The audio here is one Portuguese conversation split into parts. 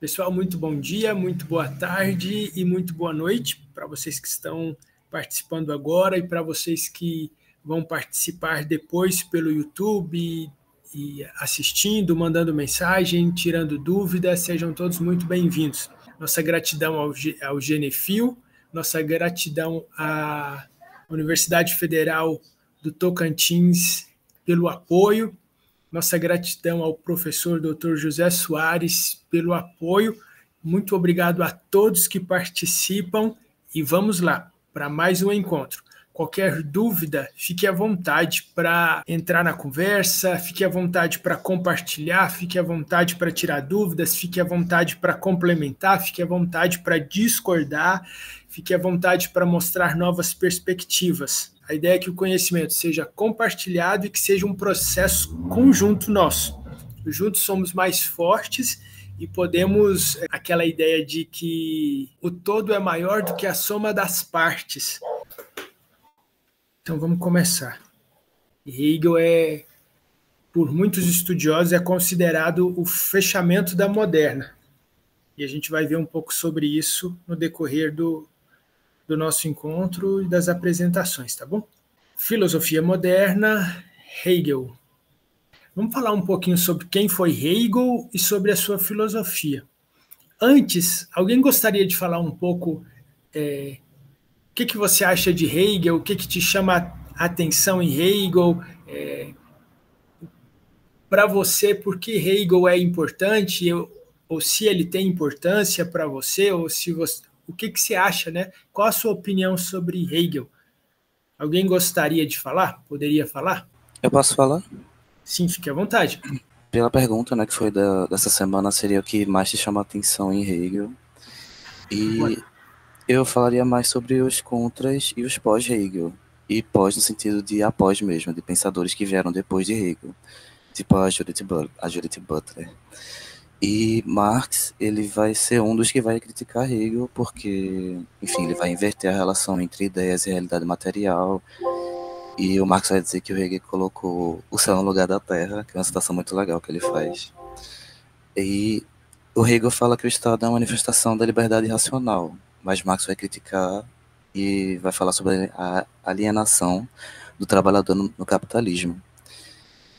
Pessoal, muito bom dia, muito boa tarde e muito boa noite para vocês que estão participando agora e para vocês que vão participar depois pelo YouTube e assistindo, mandando mensagem, tirando dúvidas. Sejam todos muito bem-vindos. Nossa gratidão ao Genefil, nossa gratidão à Universidade Federal do Tocantins pelo apoio. Nossa gratidão ao professor Dr. José Soares pelo apoio. Muito obrigado a todos que participam e vamos lá para mais um encontro. Qualquer dúvida, fique à vontade para entrar na conversa, fique à vontade para compartilhar, fique à vontade para tirar dúvidas, fique à vontade para complementar, fique à vontade para discordar, fique à vontade para mostrar novas perspectivas. A ideia é que o conhecimento seja compartilhado e que seja um processo conjunto nosso. Juntos somos mais fortes e podemos, aquela ideia de que o todo é maior do que a soma das partes. Então vamos começar. Hegel por muitos estudiosos, é considerado o fechamento da moderna. E a gente vai ver um pouco sobre isso no decorrer do nosso encontro e das apresentações, tá bom? Filosofia moderna, Hegel. Vamos falar um pouquinho sobre quem foi Hegel e sobre a sua filosofia. Antes, alguém gostaria de falar um pouco o que você acha de Hegel, o que te chama a atenção em Hegel, para você, por que Hegel é importante, ou se ele tem importância para você, ou se você... O que você acha, né? Qual a sua opinião sobre Hegel? Alguém gostaria de falar? Poderia falar? Eu posso falar? Sim, fique à vontade. Pela pergunta, né, que foi dessa semana, seria o que mais te chama a atenção em Hegel. E eu falaria mais sobre os contras e os pós-Hegel. E pós no sentido de após mesmo, de pensadores que vieram depois de Hegel. Tipo a Judith Butler. E Marx, ele vai ser um dos que vai criticar Hegel, porque, enfim, ele vai inverter a relação entre ideias e realidade material. E o Marx vai dizer que o Hegel colocou o céu no lugar da terra, que é uma citação muito legal que ele faz. E o Hegel fala que o Estado é uma manifestação da liberdade racional, mas Marx vai criticar e vai falar sobre a alienação do trabalhador no capitalismo.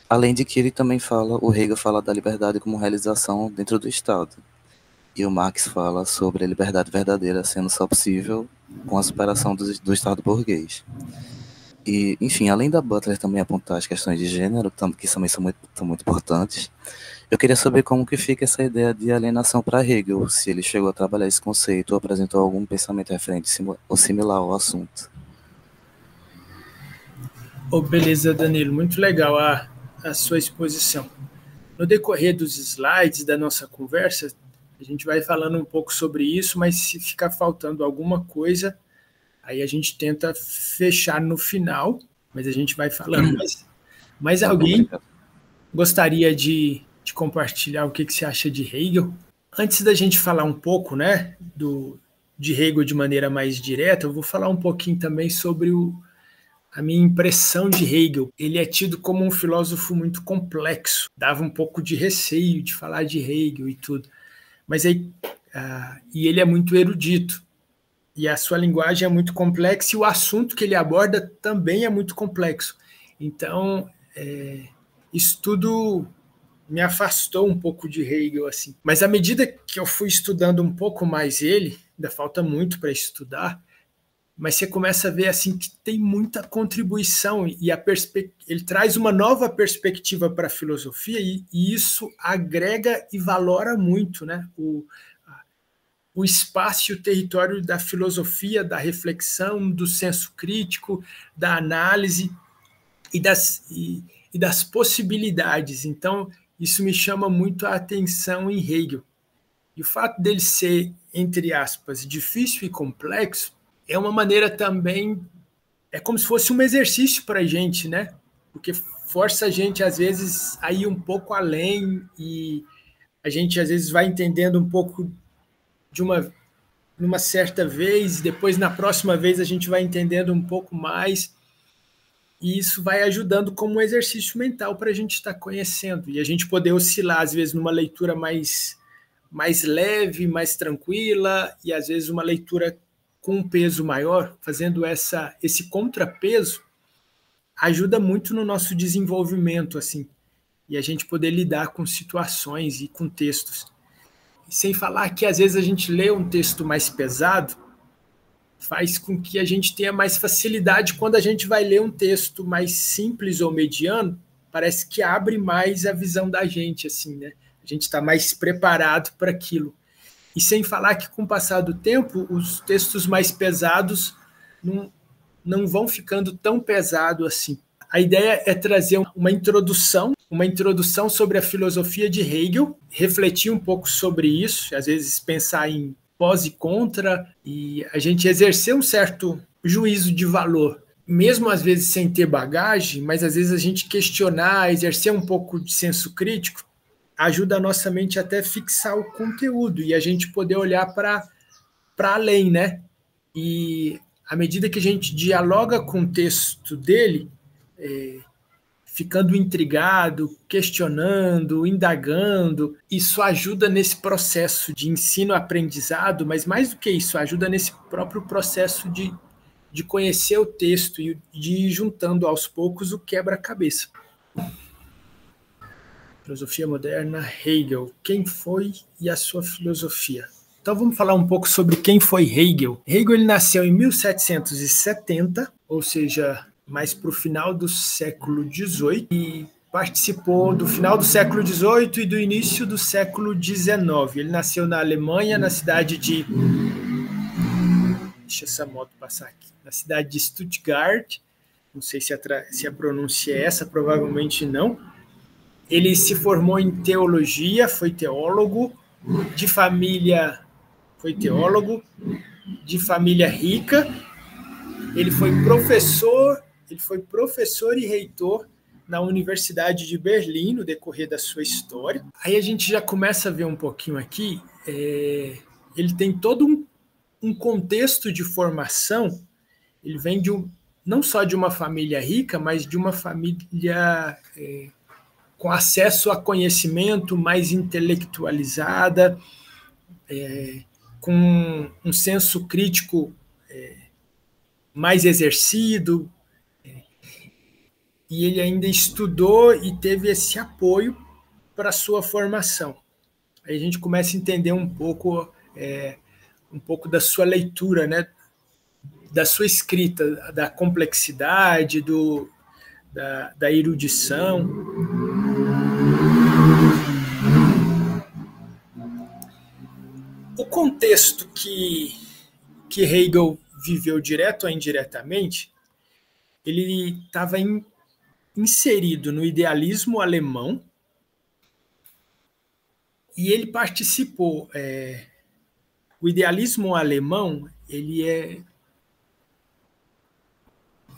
Além de que ele também fala, o Hegel fala da liberdade como realização dentro do Estado. E o Marx fala sobre a liberdade verdadeira sendo só possível com a superação do Estado burguês. E, enfim, além da Butler também apontar as questões de gênero, que também são muito importantes, eu queria saber como que fica essa ideia de alienação para Hegel, se ele chegou a trabalhar esse conceito ou apresentou algum pensamento referente ou similar ao assunto. Beleza, Danilo, muito legal a sua exposição. No decorrer dos slides da nossa conversa, a gente vai falando um pouco sobre isso, mas se ficar faltando alguma coisa, aí a gente tenta fechar no final, mas a gente vai falando. Mas alguém gostaria de compartilhar o que você acha de Hegel? Antes da gente falar um pouco, né, de Hegel de maneira mais direta, eu vou falar um pouquinho também sobre a minha impressão de Hegel. Ele é tido como um filósofo muito complexo, dava um pouco de receio de falar de Hegel e tudo, mas aí, e ele é muito erudito, e a sua linguagem é muito complexa, e o assunto que ele aborda também é muito complexo. Então, isso tudo me afastou um pouco de Hegel, assim. Mas à medida que eu fui estudando um pouco mais ele, ainda falta muito para estudar, mas você começa a ver assim que tem muita contribuição e ele traz uma nova perspectiva para a filosofia e isso agrega e valora muito, né? O espaço e o território da filosofia, da reflexão, do senso crítico, da análise e das possibilidades. Então, isso me chama muito a atenção em Hegel. E o fato dele ser, entre aspas, difícil e complexo, é uma maneira também, é como se fosse um exercício para a gente, né? Porque força a gente, às vezes, a ir um pouco além e a gente, às vezes, vai entendendo um pouco de numa certa vez, depois, na próxima vez, a gente vai entendendo um pouco mais e isso vai ajudando como um exercício mental para a gente estar conhecendo e a gente poder oscilar, às vezes, numa leitura mais mais leve, mais tranquila, e às vezes uma leitura com um peso maior, fazendo esse contrapeso, ajuda muito no nosso desenvolvimento, assim, e a gente poder lidar com situações e com textos. Sem falar que às vezes a gente lê um texto mais pesado, faz com que a gente tenha mais facilidade quando a gente vai ler um texto mais simples ou mediano, parece que abre mais a visão da gente, assim, né? A gente está mais preparado para aquilo. E sem falar que com o passar do tempo, os textos mais pesados não vão ficando tão pesados assim. A ideia é trazer uma introdução sobre a filosofia de Hegel, refletir um pouco sobre isso, às vezes pensar em pós e contra, e a gente exercer um certo juízo de valor, mesmo às vezes sem ter bagagem, mas às vezes a gente questionar, exercer um pouco de senso crítico, ajuda a nossa mente até fixar o conteúdo e a gente poder olhar para além, né? E à medida que a gente dialoga com o texto dele, ficando intrigado, questionando, indagando, isso ajuda nesse processo de ensino-aprendizado, mas mais do que isso, ajuda nesse próprio processo de conhecer o texto e de ir juntando aos poucos o quebra-cabeça. Filosofia moderna, Hegel. Quem foi e a sua filosofia? Então vamos falar um pouco sobre quem foi Hegel. Hegel ele nasceu em 1770, ou seja, mais para o final do século XVIII, e participou do final do século XVIII e do início do século XIX. Ele nasceu na Alemanha, na cidade de... Deixa essa moto passar aqui. Na cidade de Stuttgart. Não sei se a pronúncia é essa, provavelmente não. Ele se formou em teologia, foi teólogo, de família rica. Ele foi professor e reitor na Universidade de Berlim no decorrer da sua história. Aí a gente já começa a ver um pouquinho aqui, ele tem todo um contexto de formação, ele vem não só de uma família rica, mas de uma família com acesso a conhecimento, mais intelectualizada, com um senso crítico mais exercido, e ele ainda estudou e teve esse apoio para a sua formação. Aí a gente começa a entender um pouco da sua leitura, né? Da sua escrita, da complexidade, da erudição. O contexto que Hegel viveu direto ou indiretamente, ele estava inserido no idealismo alemão e ele participou. O idealismo alemão ele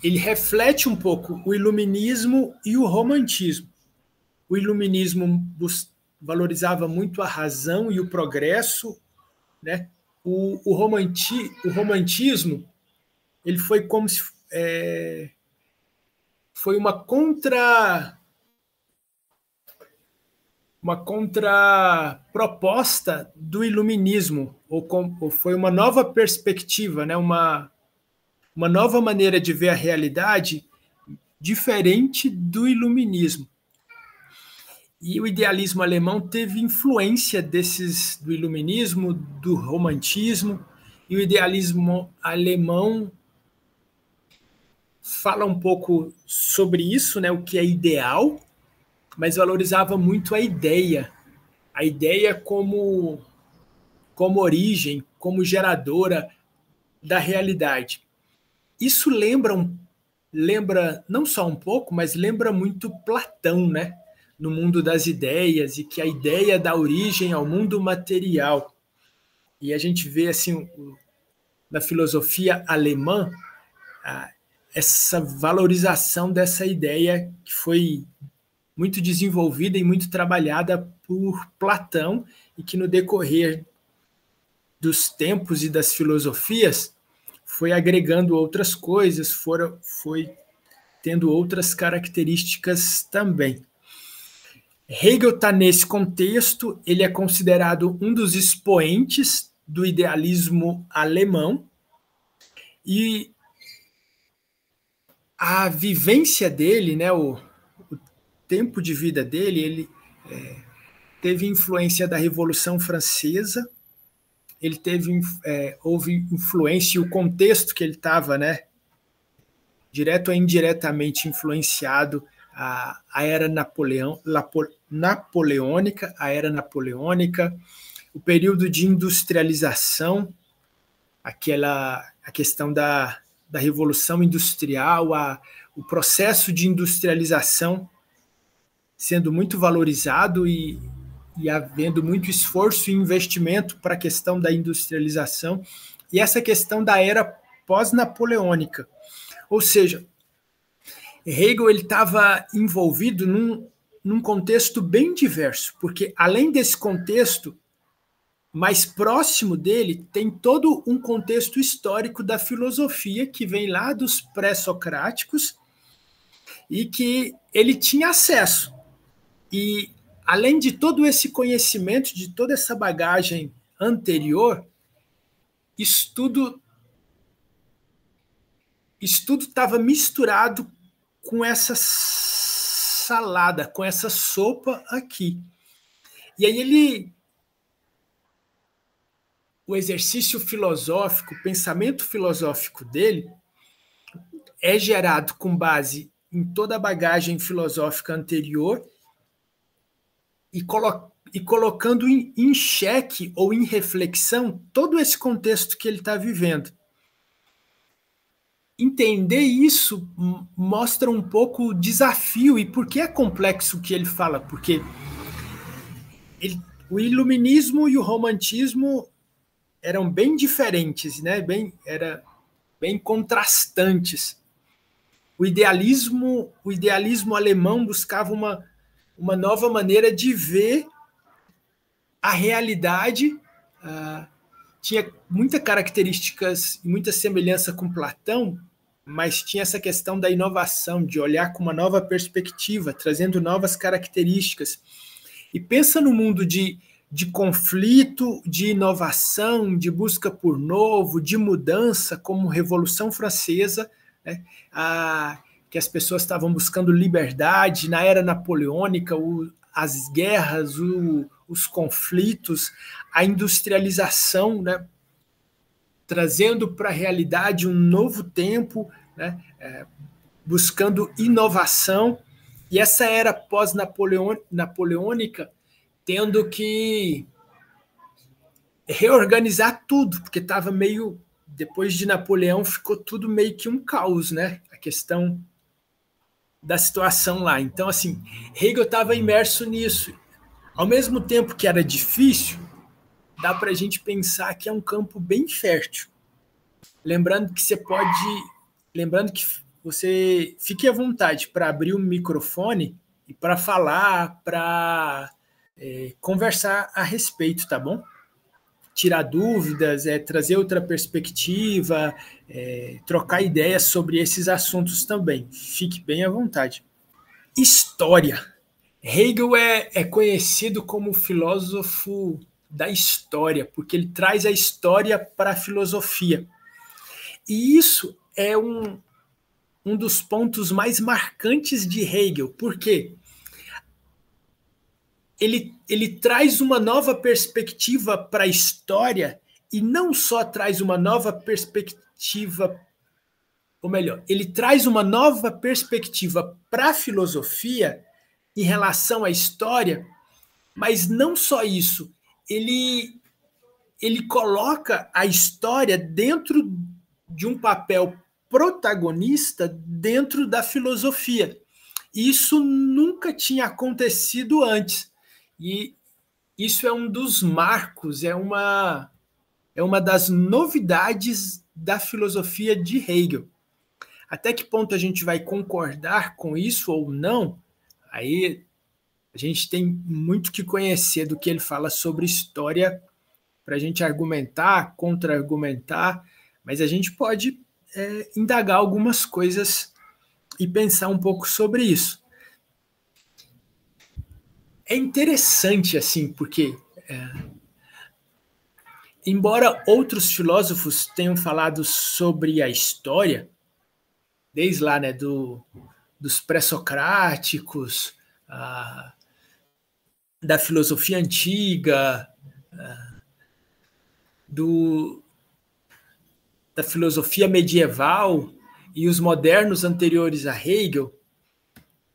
reflete um pouco o iluminismo e o romantismo. O iluminismo valorizava muito a razão e o progresso, né? O romantismo ele foi como se foi uma contraproposta do iluminismo, ou foi uma nova perspectiva, né? Uma nova maneira de ver a realidade diferente do iluminismo. E o idealismo alemão teve influência do iluminismo, do romantismo, e o idealismo alemão fala um pouco sobre isso, né, o que é ideal, mas valorizava muito a ideia como origem, como geradora da realidade. Isso lembra não só um pouco, mas lembra muito Platão, né? No mundo das ideias, e que a ideia dá origem ao mundo material. E a gente vê assim na filosofia alemã essa valorização dessa ideia que foi muito desenvolvida e muito trabalhada por Platão e que no decorrer dos tempos e das filosofias foi agregando outras coisas, foi tendo outras características também. Hegel está nesse contexto, ele é considerado um dos expoentes do idealismo alemão, e a vivência dele, né, o tempo de vida dele, ele teve influência da Revolução Francesa, ele houve influência, e o contexto que ele estava, né, direto ou indiretamente influenciado a era napoleônica, o período de industrialização, a questão da Revolução Industrial, o processo de industrialização sendo muito valorizado e havendo muito esforço e investimento para a questão da industrialização, e essa questão da era pós-napoleônica. Ou seja, Hegel estava envolvido num contexto bem diverso, porque além desse contexto mais próximo dele, tem todo um contexto histórico da filosofia que vem lá dos pré-socráticos e que ele tinha acesso. E além de todo esse conhecimento, de toda essa bagagem anterior, tudo estava misturado com essa salada, com essa sopa aqui. E aí o exercício filosófico, o pensamento filosófico dele é gerado com base em toda a bagagem filosófica anterior e colocando em xeque ou em reflexão todo esse contexto que ele está vivendo. Entender isso mostra um pouco o desafio e por que é complexo o que ele fala, porque o iluminismo e o romantismo eram bem diferentes, né? Bem contrastantes. O idealismo alemão buscava uma nova maneira de ver a realidade, tinha muitas características e muita semelhança com Platão, mas tinha essa questão da inovação, de olhar com uma nova perspectiva, trazendo novas características. E pensa no mundo de conflito, de inovação, de busca por novo, de mudança, como Revolução Francesa, né? Que as pessoas estavam buscando liberdade, na era napoleônica, as guerras, os conflitos, a industrialização, né? Trazendo para a realidade um novo tempo, né? Buscando inovação, e essa era pós-napoleônica tendo que reorganizar tudo, porque estava meio, depois de Napoleão, ficou tudo meio que um caos, né? A questão da situação lá. Então, assim, Hegel estava imerso nisso. Ao mesmo tempo que era difícil, dá para a gente pensar que é um campo bem fértil. Lembrando que você fique à vontade para abrir o microfone e para falar, para conversar a respeito, tá bom? Tirar dúvidas, trazer outra perspectiva, trocar ideias sobre esses assuntos também. Fique bem à vontade. História. Hegel é conhecido como filósofo da história, porque ele traz a história para a filosofia. E isso é um dos pontos mais marcantes de Hegel. Por quê? Ele traz uma nova perspectiva para a história, e não só traz uma nova perspectiva, ou melhor, ele traz uma nova perspectiva para a filosofia em relação à história, mas não só isso, ele coloca a história dentro de um papel protagonista dentro da filosofia. Isso nunca tinha acontecido antes. E isso é um dos marcos, é uma das novidades da filosofia de Hegel. Até que ponto a gente vai concordar com isso ou não, aí a gente tem muito que conhecer do que ele fala sobre história para a gente argumentar, contra-argumentar, mas a gente pode indagar algumas coisas e pensar um pouco sobre isso. É interessante, assim, porque embora outros filósofos tenham falado sobre a história, desde lá, né, dos pré-socráticos, da filosofia antiga, da filosofia medieval e os modernos anteriores a Hegel,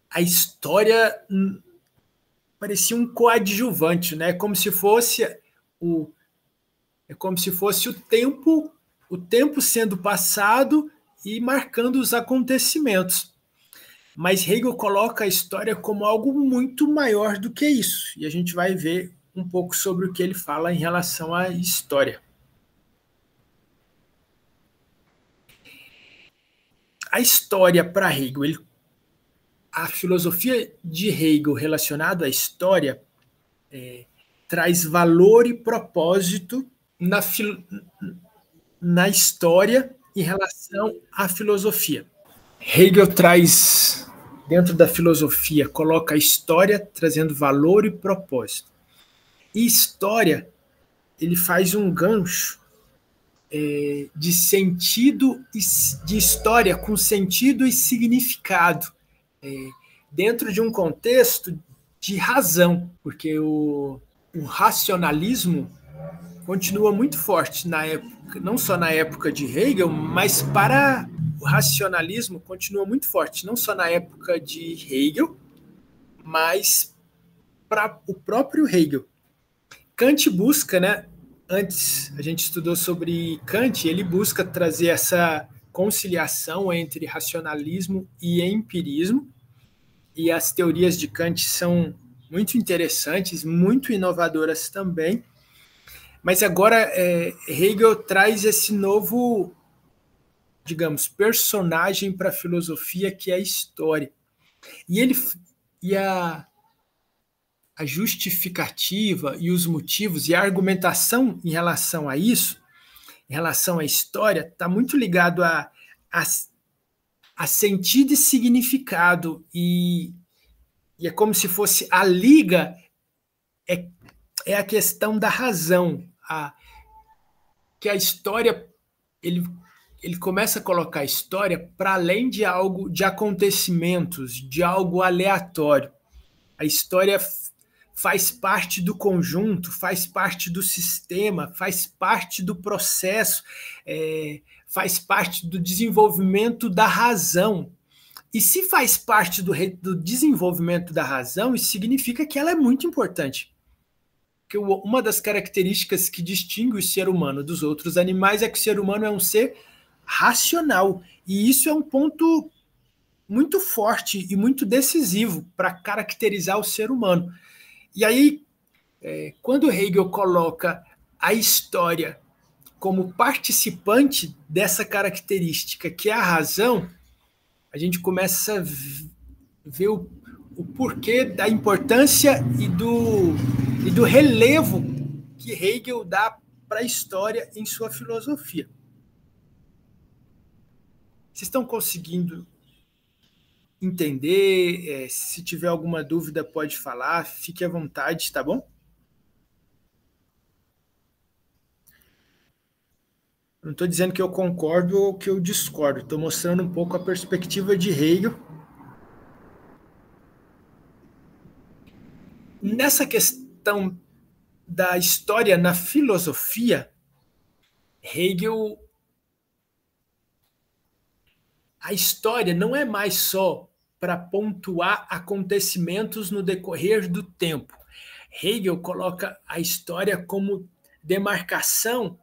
a história parecia um coadjuvante, né? Como se fosse o tempo sendo passado e marcando os acontecimentos. Mas Hegel coloca a história como algo muito maior do que isso. E a gente vai ver um pouco sobre o que ele fala em relação à história. A história para Hegel, a filosofia de Hegel relacionada à história traz valor e propósito na história em relação à filosofia. Hegel traz, dentro da filosofia, coloca a história trazendo valor e propósito. E história, ele faz um gancho de sentido, de história com sentido e significado, dentro de um contexto de razão, porque o racionalismo continua muito forte na época, não só na época de Hegel, mas o racionalismo continua muito forte, não só na época de Hegel, mas para o próprio Hegel. Kant busca, né? Antes a gente estudou sobre Kant, ele busca trazer essa conciliação entre racionalismo e empirismo, e as teorias de Kant são muito interessantes, muito inovadoras também. Mas agora Hegel traz esse novo, digamos, personagem para a filosofia, que é a história. E a justificativa e os motivos e a argumentação em relação a isso, em relação à história, está muito ligado a sentido e significado. E é como se fosse a liga, é a questão da razão. Que a história, ele começa a colocar a história para além de algo, de acontecimentos, de algo aleatório. A história faz parte do conjunto, faz parte do sistema, faz parte do processo, faz parte do desenvolvimento da razão. E se faz parte do desenvolvimento da razão, isso significa que ela é muito importante. Porque uma das características que distingue o ser humano dos outros animais é que o ser humano é um ser racional. E isso é um ponto muito forte e muito decisivo para caracterizar o ser humano. E aí, quando Hegel coloca a história como participante dessa característica, que é a razão, a gente começa a ver o porquê da importância e do relevo que Hegel dá para a história em sua filosofia. Vocês estão conseguindo entender? Se tiver alguma dúvida, pode falar, fique à vontade, tá bom? Não estou dizendo que eu concordo ou que eu discordo, estou mostrando um pouco a perspectiva de Hegel. Nessa questão da história na filosofia, Hegel, a história não é mais só para pontuar acontecimentos no decorrer do tempo. Hegel coloca a história como demarcação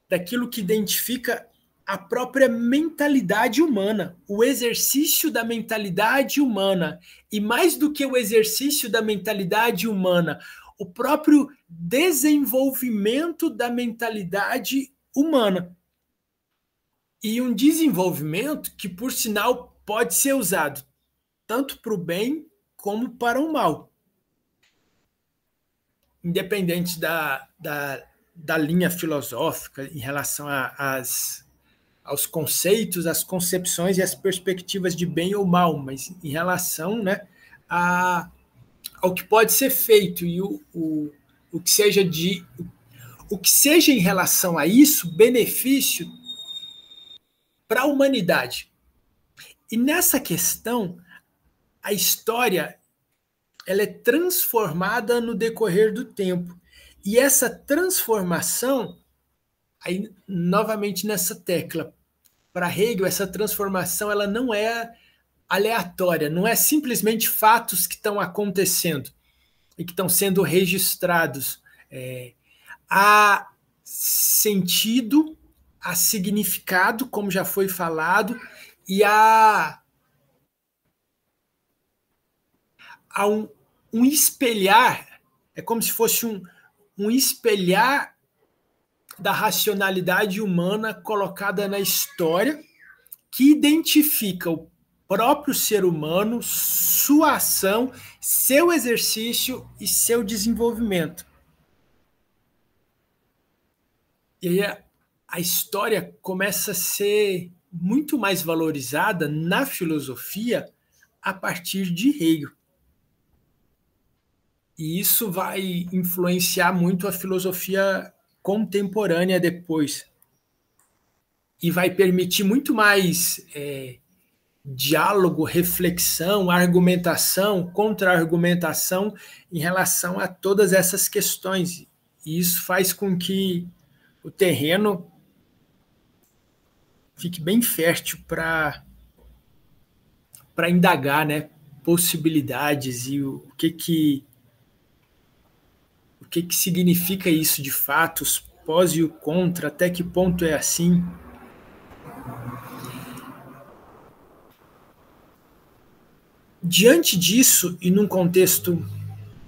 daquilo que identifica a própria mentalidade humana, o exercício da mentalidade humana. E mais do que o exercício da mentalidade humana, o próprio desenvolvimento da mentalidade humana. E um desenvolvimento que, por sinal, pode ser usado tanto para o bem como para o mal. Independente da linha filosófica em relação aos conceitos, às concepções e às perspectivas de bem ou mal, mas em relação, né, ao que pode ser feito e o que seja em relação a isso benefício para a humanidade. E nessa questão, a história ela é transformada no decorrer do tempo. E essa transformação, aí novamente nessa tecla, para Hegel, essa transformação ela não é aleatória, não é simplesmente fatos que estão acontecendo e que estão sendo registrados. Há sentido, há significado, como já foi falado, e há um espelhar, é como se fosse um espelhar da racionalidade humana colocada na história, que identifica o próprio ser humano, sua ação, seu exercício e seu desenvolvimento. E aí a história começa a ser muito mais valorizada na filosofia a partir de Hegel. E isso vai influenciar muito a filosofia contemporânea depois. E vai permitir muito mais diálogo, reflexão, argumentação, contra-argumentação em relação a todas essas questões. E isso faz com que o terreno fique bem fértil para indagar, né, possibilidades e o que significa isso de fato, os pós e o contra, até que ponto é assim. Diante disso, e num contexto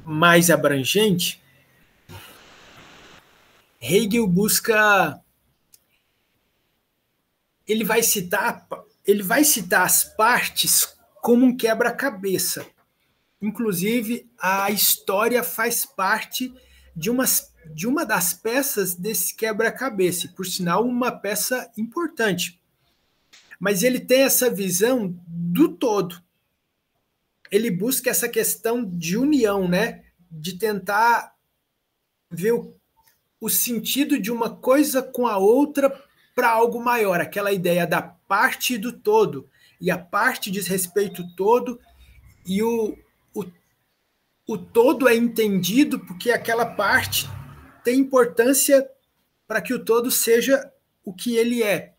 mais abrangente, Hegel busca... Ele vai citar as partes como um quebra-cabeça. Inclusive, a história faz parte de uma das peças desse quebra-cabeça, e, por sinal, uma peça importante. Mas ele tem essa visão do todo. Ele busca essa questão de união, né? De tentar ver o sentido de uma coisa com a outra para algo maior, aquela ideia da parte e do todo. E a parte diz respeito ao todo, e o todo é entendido porque aquela parte tem importância para que o todo seja o que ele é.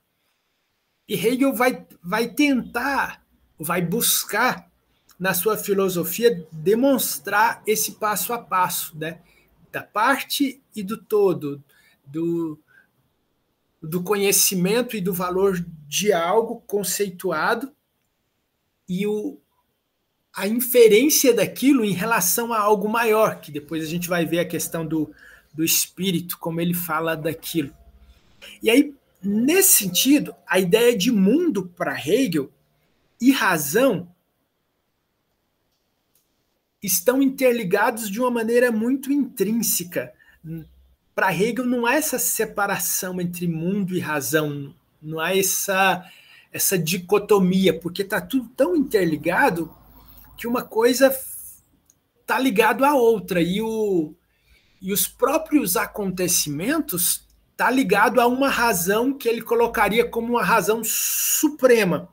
E Hegel vai tentar, vai buscar, na sua filosofia, demonstrar esse passo a passo, né? Da parte e do todo, do conhecimento e do valor de algo conceituado e a inferência daquilo em relação a algo maior, que depois a gente vai ver a questão do espírito, como ele fala daquilo. E aí, nesse sentido, a ideia de mundo para Hegel e razão estão interligados de uma maneira muito intrínseca. Para Hegel não há essa separação entre mundo e razão, não há essa dicotomia, porque está tudo tão interligado que uma coisa está ligado à outra, e os próprios acontecimentos está ligado a uma razão que ele colocaria como uma razão suprema,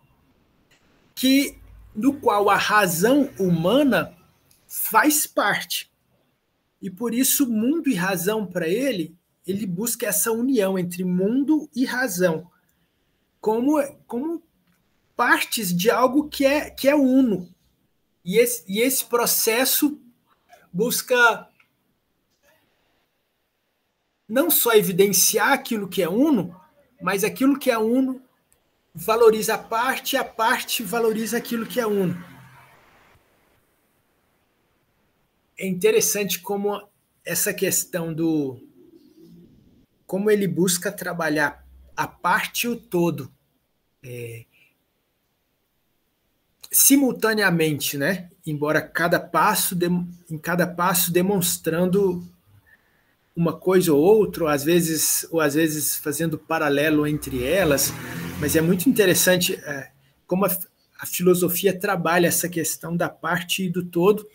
do qual a razão humana faz parte. E por isso, mundo e razão, para ele busca essa união entre mundo e razão, como partes de algo que é uno. E esse processo busca não só evidenciar aquilo que é uno, mas aquilo que é uno valoriza a parte valoriza aquilo que é uno. É interessante como essa questão como ele busca trabalhar a parte e o todo simultaneamente, né? Embora em cada passo demonstrando uma coisa ou outra, ou às vezes fazendo paralelo entre elas, mas é muito interessante como a filosofia trabalha essa questão da parte e do todo,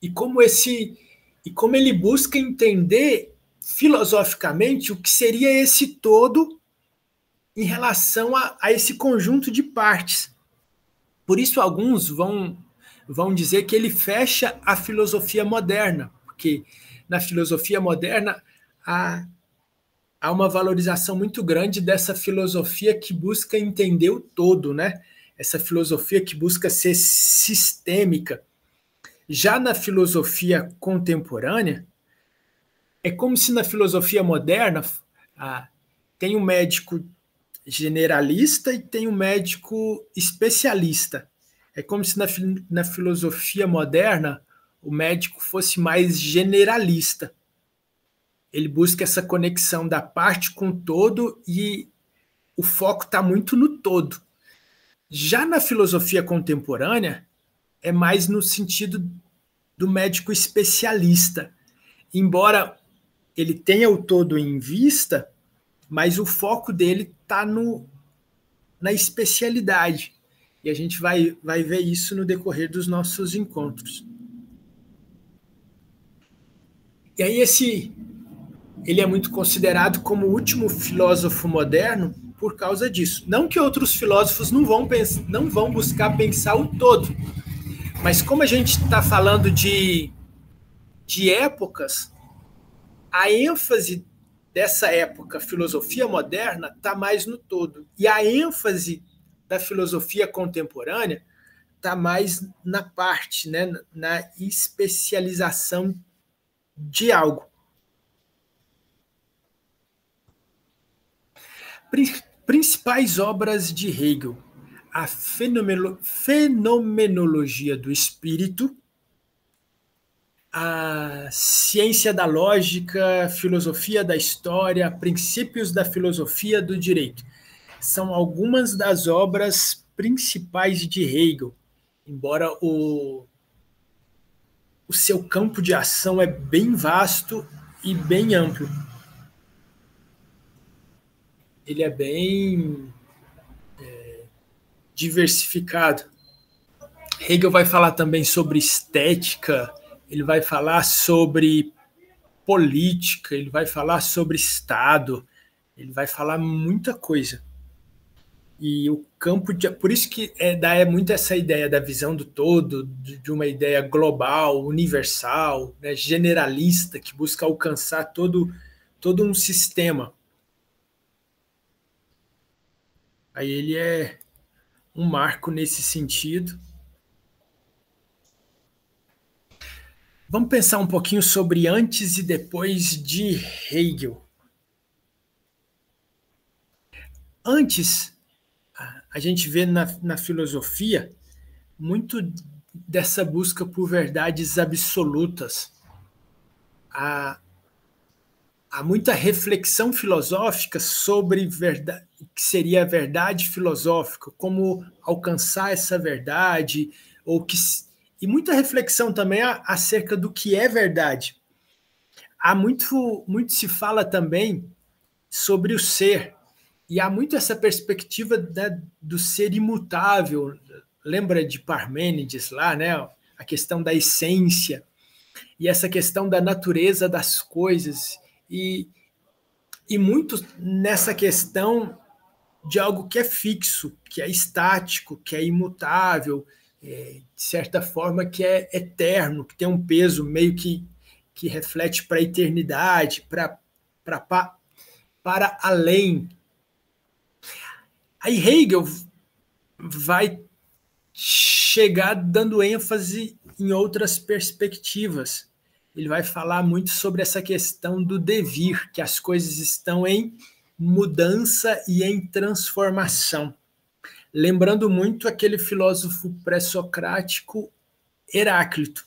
e como ele busca entender filosoficamente o que seria esse todo em relação a esse conjunto de partes. Por isso, alguns vão dizer que ele fecha a filosofia moderna, porque na filosofia moderna há uma valorização muito grande dessa filosofia que busca entender o todo, né? Essa filosofia que busca ser sistêmica. Já na filosofia contemporânea, é como se na filosofia moderna tem um médico generalista e tem um médico especialista. É como se na filosofia moderna o médico fosse mais generalista. Ele busca essa conexão da parte com o todo e o foco está muito no todo. Já na filosofia contemporânea, é mais no sentido do médico especialista. Embora ele tenha o todo em vista, mas o foco dele está na especialidade. E a gente vai ver isso no decorrer dos nossos encontros. E aí ele é muito considerado como o último filósofo moderno por causa disso. Não que outros filósofos não vão buscar pensar o todo, mas como a gente está falando de épocas, a ênfase dessa época, filosofia moderna, está mais no todo. E a ênfase da filosofia contemporânea está mais na parte, né, na especialização de algo. Principais obras de Hegel: a fenomenologia do espírito, a ciência da lógica, filosofia da história, princípios da filosofia do direito. São algumas das obras principais de Hegel, embora o seu campo de ação é bem vasto e bem amplo. Ele é bem diversificado. Hegel vai falar também sobre estética, ele vai falar sobre política, ele vai falar sobre Estado, ele vai falar muita coisa. E o campo por isso que dá muito essa ideia da visão do todo, de uma ideia global, universal, né, generalista, que busca alcançar todo um sistema. Aí ele é um marco nesse sentido. Vamos pensar um pouquinho sobre antes e depois de Hegel. Antes, a gente vê na filosofia muito dessa busca por verdades absolutas. Há muita reflexão filosófica sobre verdade, o que seria a verdade filosófica, como alcançar essa verdade, e muita reflexão também acerca do que é verdade. Há muito se fala também sobre o ser, e há muito essa perspectiva do ser imutável. Lembra de Parmênides lá, né? A questão da essência, e essa questão da natureza das coisas, e muito nessa questão de algo que é fixo, que é estático, que é imutável, de certa forma que é eterno, que tem um peso meio que reflete para a eternidade, para além. Aí Hegel vai chegar dando ênfase em outras perspectivas. Ele vai falar muito sobre essa questão do devir, que as coisas estão em mudança e em transformação. Lembrando muito aquele filósofo pré-socrático Heráclito.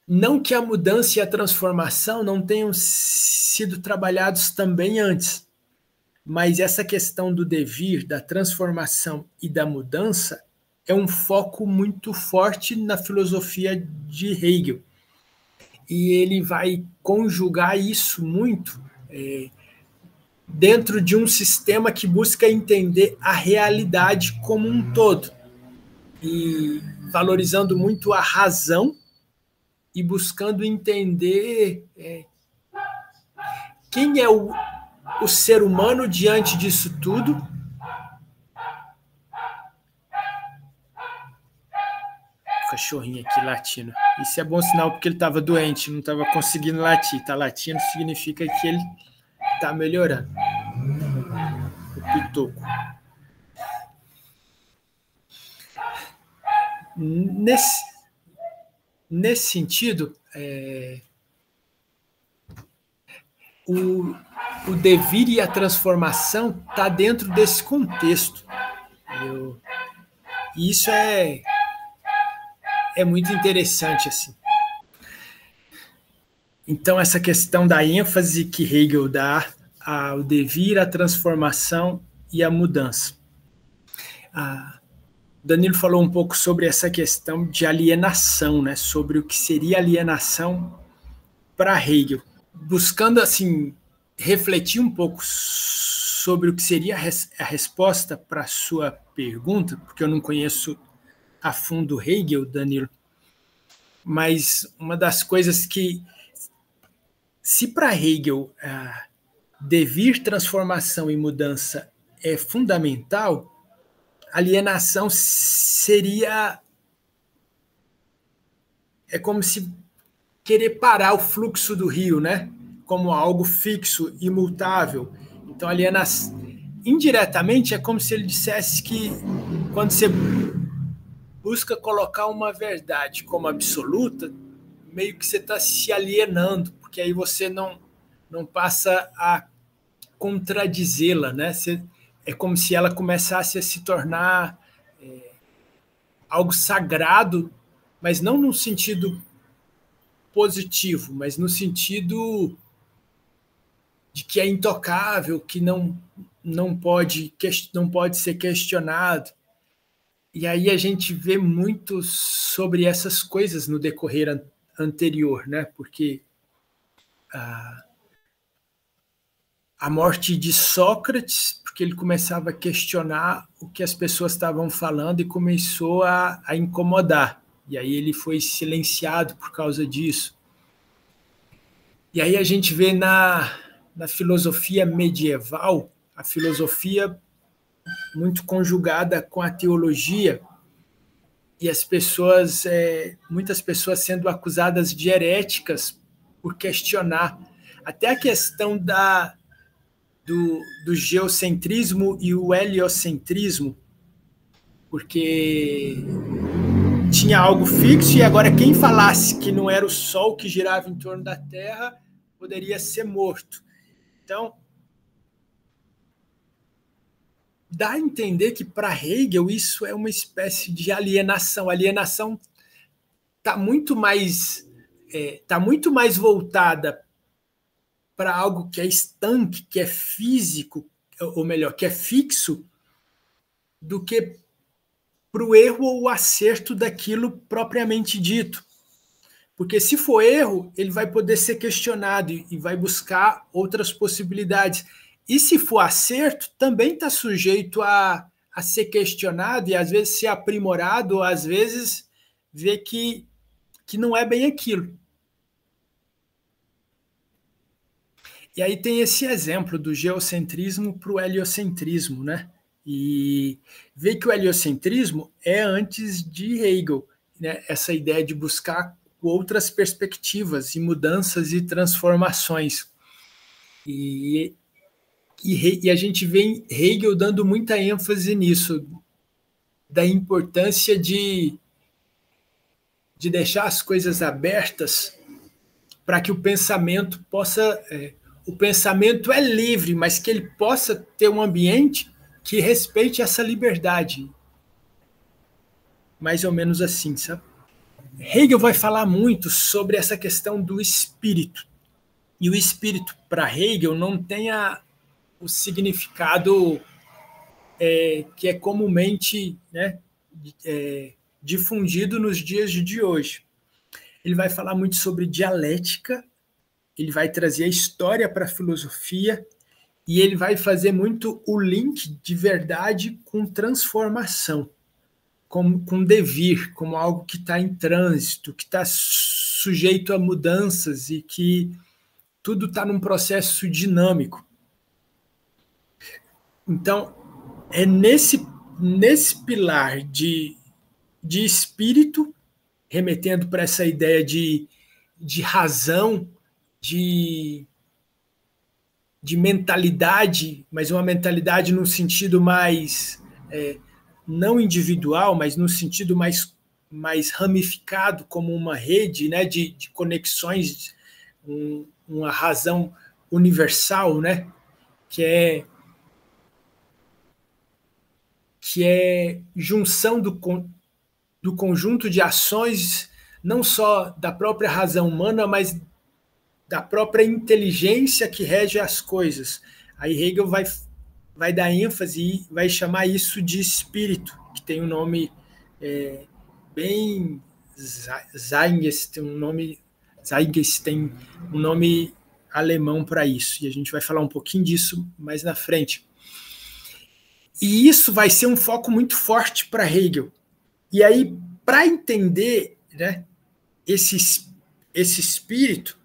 Não que a mudança e a transformação não tenham sido trabalhados também antes, mas essa questão do devir, da transformação e da mudança é um foco muito forte na filosofia de Hegel. E ele vai conjugar isso muito dentro de um sistema que busca entender a realidade como um todo. e valorizando muito a razão e buscando entender quem é o ser humano diante disso tudo. O cachorrinho aqui latindo. Isso é bom sinal porque ele estava doente, não estava conseguindo latir. Está latindo significa que ele está melhorando. O pitoco. Nesse sentido, o devir e a transformação está dentro desse contexto. E isso é muito interessante, assim. Então, essa questão da ênfase que Hegel dá ao devir, à transformação e à mudança. Danilo falou um pouco sobre essa questão de alienação, né? Sobre o que seria alienação para Hegel. Buscando, assim, refletir um pouco sobre o que seria a resposta para a sua pergunta, porque eu não conheço a fundo Hegel, Danilo, mas uma das coisas que, se para Hegel devir, transformação e mudança é fundamental, alienação seria... É como se querer parar o fluxo do rio, né? Como algo fixo, imutável. Então, alienação... Indiretamente, é como se ele dissesse que quando você busca colocar uma verdade como absoluta, meio que você está se alienando, porque aí você não passa a contradizê-la, né? É como se ela começasse a se tornar algo sagrado, mas não no sentido positivo, mas no sentido de que é intocável, que não pode ser questionado. E aí a gente vê muito sobre essas coisas no decorrer anterior, né? Porque a morte de Sócrates, porque ele começava a questionar o que as pessoas estavam falando e começou a incomodar. E aí ele foi silenciado por causa disso. E aí a gente vê na filosofia medieval, a filosofia muito conjugada com a teologia, e as pessoas, muitas pessoas sendo acusadas de heréticas por questionar até a questão do geocentrismo e o heliocentrismo, porque tinha algo fixo e agora quem falasse que não era o Sol que girava em torno da Terra poderia ser morto. Então, dá a entender que para Hegel isso é uma espécie de alienação. A alienação está muito mais voltada para algo que é estanque, que é físico, ou melhor, que é fixo, do que para o erro ou o acerto daquilo propriamente dito. Porque se for erro, ele vai poder ser questionado e vai buscar outras possibilidades. E se for acerto, também está sujeito a ser questionado e às vezes ser aprimorado, ou às vezes ver que não é bem aquilo. E aí tem esse exemplo do geocentrismo para o heliocentrismo, né? E ver que o heliocentrismo é antes de Hegel, né? Essa ideia de buscar outras perspectivas e mudanças e transformações. E a gente vê Hegel dando muita ênfase nisso, da importância de deixar as coisas abertas para que o pensamento possa... o pensamento é livre, mas que ele possa ter um ambiente que respeite essa liberdade. Mais ou menos assim, sabe? Hegel vai falar muito sobre essa questão do espírito. E o espírito, para Hegel, não tem o significado que é comumente, né, difundido nos dias de hoje. Ele vai falar muito sobre dialética, ele vai trazer a história para a filosofia e ele vai fazer muito o link de verdade com transformação. com devir, como algo que está em trânsito, que está sujeito a mudanças e que tudo está num processo dinâmico. Então, é nesse pilar de espírito, remetendo para essa ideia de razão, de mentalidade, mas uma mentalidade num sentido mais não individual, mas num sentido mais ramificado, como uma rede, né, de conexões, uma razão universal, né, que é junção do conjunto de ações, não só da própria razão humana, mas da própria inteligência que rege as coisas. Aí Hegel vai dar ênfase e vai chamar isso de espírito, que tem um nome bem Zeitgeist, tem um nome alemão para isso, e a gente vai falar um pouquinho disso mais na frente. E isso vai ser um foco muito forte para Hegel. E aí, para entender, né, esse espírito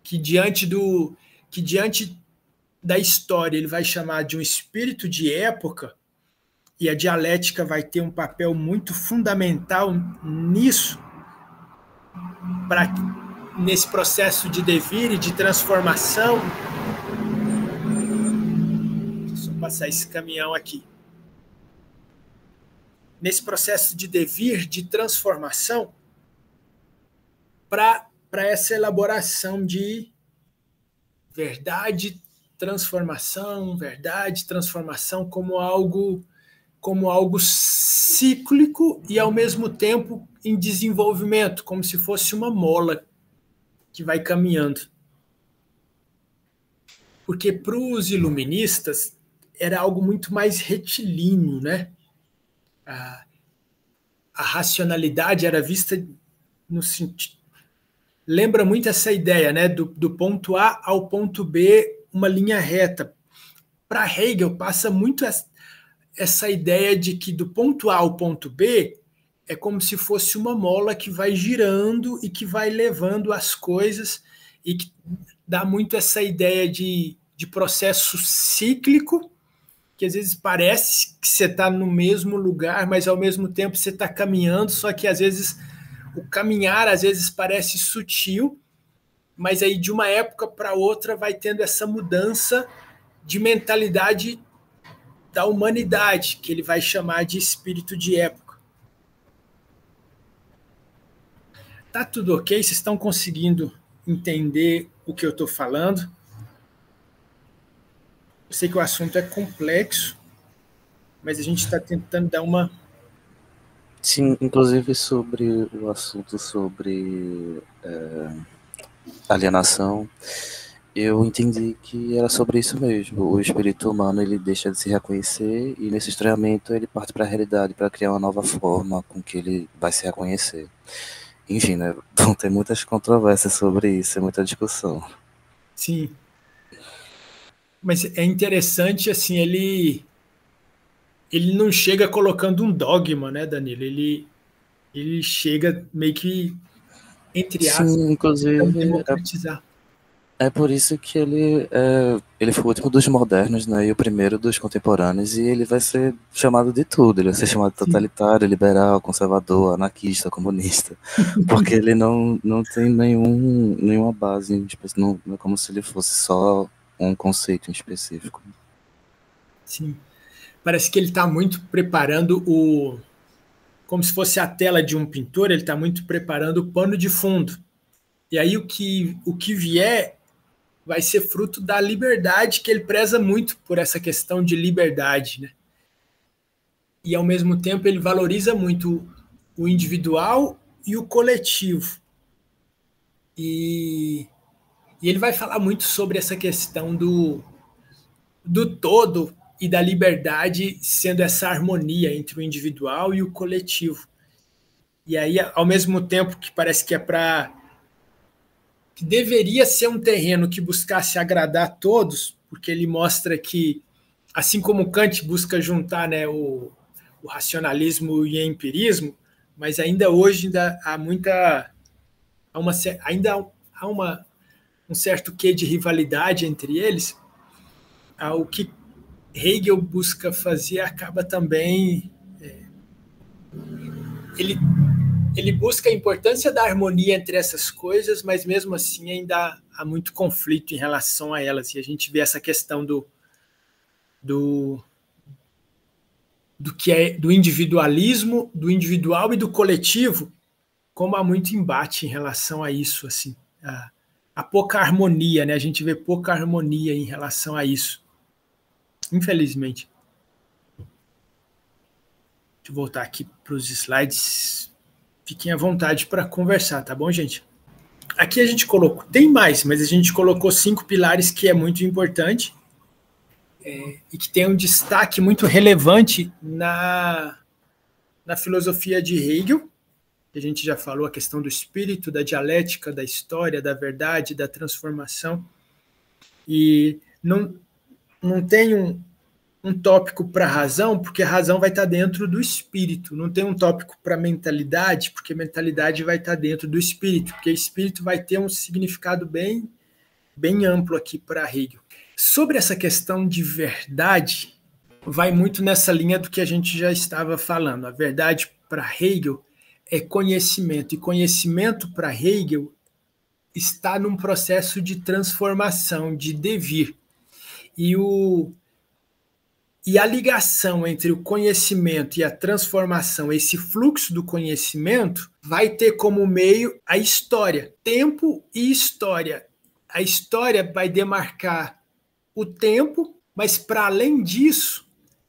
que diante da história ele vai chamar de um espírito de época, e a dialética vai ter um papel muito fundamental nisso, nesse processo de devir e de transformação. Deixa eu passar esse caminhão aqui. Nesse processo de devir, de transformação, para essa elaboração de verdade, transformação como algo cíclico e, ao mesmo tempo, em desenvolvimento, como se fosse uma mola que vai caminhando. Porque para os iluministas era algo muito mais retilíneo, né? A racionalidade era vista no sentido... Lembra muito essa ideia, né? Do ponto A ao ponto B, uma linha reta. Para Hegel, passa muito essa ideia de que do ponto A ao ponto B é como se fosse uma mola que vai girando e que vai levando as coisas, e que dá muito essa ideia de processo cíclico, que às vezes parece que você está no mesmo lugar, mas ao mesmo tempo você está caminhando, só que às vezes o caminhar às vezes parece sutil, mas aí de uma época para outra vai tendo essa mudança de mentalidade da humanidade, que ele vai chamar de espírito de época. Tá tudo ok? Vocês estão conseguindo entender o que eu estou falando? Eu sei que o assunto é complexo, mas a gente está tentando dar uma... Sim, inclusive sobre o assunto sobre alienação, eu entendi que era sobre isso mesmo. O espírito humano ele deixa de se reconhecer e nesse estranhamento ele parte para a realidade para criar uma nova forma com que ele vai se reconhecer. Enfim, né? Vão ter muitas controvérsias sobre isso, muita discussão. Sim. Mas é interessante, assim, ele não chega colocando um dogma, né, Danilo? Ele chega meio que, entre aspas, sim, inclusive, democratizar. É por isso que ele foi o último dos modernos, né, e o primeiro dos contemporâneos, e ele vai ser chamado de tudo. Ele vai ser chamado de totalitário, liberal, conservador, anarquista, comunista, porque ele não tem nenhuma base, não é como se ele fosse só um conceito em específico. Sim. Parece que ele está muito preparando como se fosse a tela de um pintor, ele está muito preparando o pano de fundo. E aí o que vier vai ser fruto da liberdade, que ele preza muito por essa questão de liberdade, né? E, ao mesmo tempo, ele valoriza muito o individual e o coletivo. E ele vai falar muito sobre essa questão do todo e da liberdade sendo essa harmonia entre o individual e o coletivo. E aí, ao mesmo tempo que parece que que deveria ser um terreno que buscasse agradar a todos, porque ele mostra que, assim como Kant busca juntar, né, o o racionalismo e o empirismo, mas ainda hoje há um certo quê de rivalidade entre eles. O que Hegel busca fazer acaba também... Ele busca a importância da harmonia entre essas coisas, mas mesmo assim ainda há muito conflito em relação a elas. E a gente vê essa questão do que é do individualismo, do individual e do coletivo, como há muito embate em relação a isso, assim, a pouca harmonia, né? A gente vê pouca harmonia em relação a isso, infelizmente. Deixa eu voltar aqui para os slides. Fiquem à vontade para conversar, tá bom, gente? Aqui a gente colocou, tem mais, mas a gente colocou 5 pilares que é muito importante e que tem um destaque muito relevante na filosofia de Hegel, que a gente já falou, a questão do espírito, da dialética, da história, da verdade, da transformação. E não tem um tópico para a razão, porque a razão vai estar dentro do espírito. Não tem um tópico para a mentalidade, porque a mentalidade vai estar dentro do espírito, porque o espírito vai ter um significado bem, bem amplo aqui para Hegel. Sobre essa questão de verdade, vai muito nessa linha do que a gente já estava falando. A verdade para Hegel é conhecimento, e conhecimento para Hegel está num processo de transformação, de devir. E a ligação entre o conhecimento e a transformação, esse fluxo do conhecimento, vai ter como meio a história, tempo e história. A história vai demarcar o tempo, mas para além disso,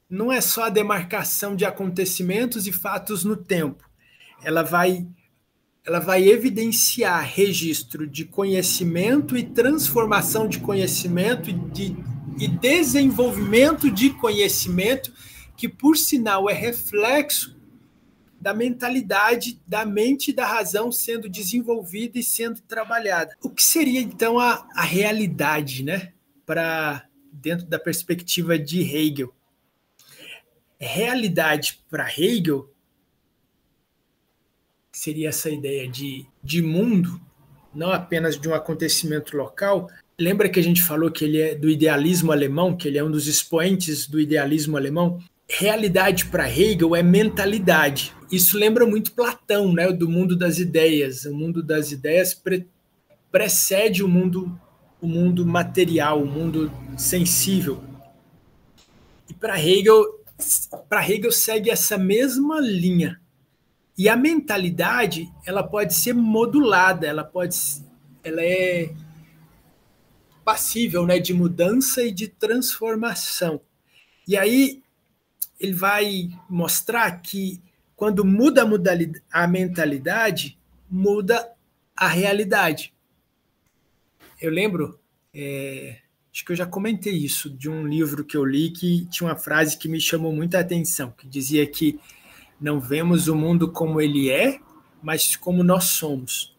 não é só a demarcação de acontecimentos e fatos no tempo. Ela vai evidenciar registro de conhecimento e transformação de conhecimento e desenvolvimento de conhecimento, que, por sinal, é reflexo da mentalidade, da mente e da razão sendo desenvolvida e sendo trabalhada. O que seria, então, a realidade, né? Dentro da perspectiva de Hegel. Realidade para Hegel seria essa ideia de mundo, não apenas de um acontecimento local. Lembra que a gente falou que ele é do idealismo alemão, que ele é um dos expoentes do idealismo alemão? Realidade para Hegel é mentalidade. Isso lembra muito Platão, né? Do mundo das ideias. O mundo das ideias precede o mundo material, o mundo sensível. E para Hegel segue essa mesma linha. E a mentalidade, ela pode ser modulada, ela é passível, né, de mudança e de transformação. E aí ele vai mostrar que quando muda a mentalidade, muda a realidade. Eu lembro, acho que eu já comentei isso, de um livro que eu li que tinha uma frase que me chamou muita atenção, que dizia que não vemos o mundo como ele é, mas como nós somos.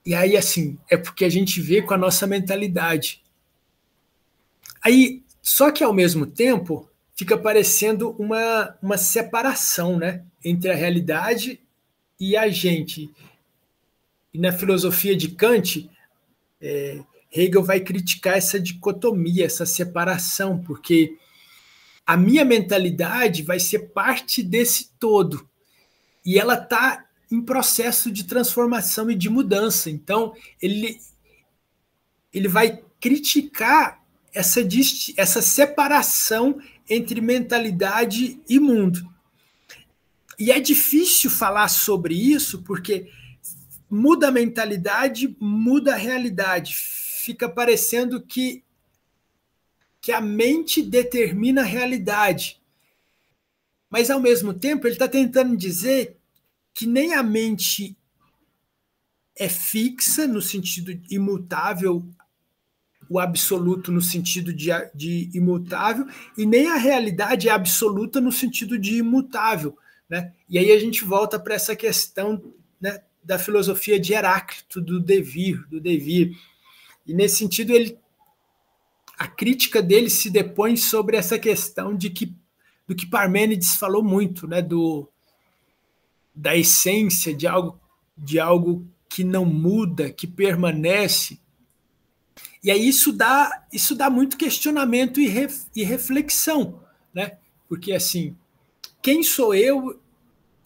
E aí, assim, é porque a gente vê com a nossa mentalidade. Aí, só que ao mesmo tempo, fica parecendo uma separação, né, entre a realidade e a gente. E na filosofia de Kant, Hegel vai criticar essa dicotomia, essa separação, porque a minha mentalidade vai ser parte desse todo. E ela está em processo de transformação e de mudança. Então, ele vai criticar essa separação entre mentalidade e mundo. E é difícil falar sobre isso, porque muda a mentalidade, muda a realidade. Fica parecendo que a mente determina a realidade. Mas, ao mesmo tempo, ele está tentando dizer que nem a mente é fixa, no sentido imutável, o absoluto no sentido de imutável, e nem a realidade é absoluta no sentido de imutável. Né? E aí a gente volta para essa questão, né, da filosofia de Heráclito, do devir. E, nesse sentido, a crítica dele se depõe sobre essa questão do que Parmênides falou muito, né, da essência de algo que não muda, que permanece. E aí isso dá muito questionamento e reflexão, né? Porque assim, quem sou eu?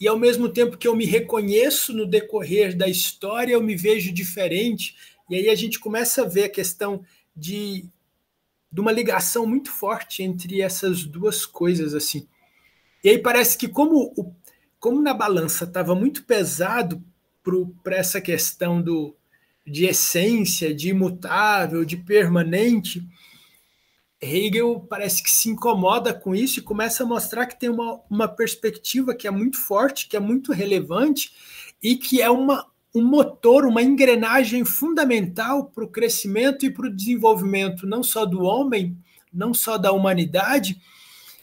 E ao mesmo tempo que eu me reconheço no decorrer da história, eu me vejo diferente. E aí a gente começa a ver a questão de uma ligação muito forte entre essas duas coisas, assim. E aí parece que como na balança estava muito pesado para essa questão de essência, de imutável, de permanente, Hegel parece que se incomoda com isso e começa a mostrar que tem uma perspectiva que é muito forte, que é muito relevante e que é um motor, uma engrenagem fundamental para o crescimento e para o desenvolvimento não só do homem, não só da humanidade,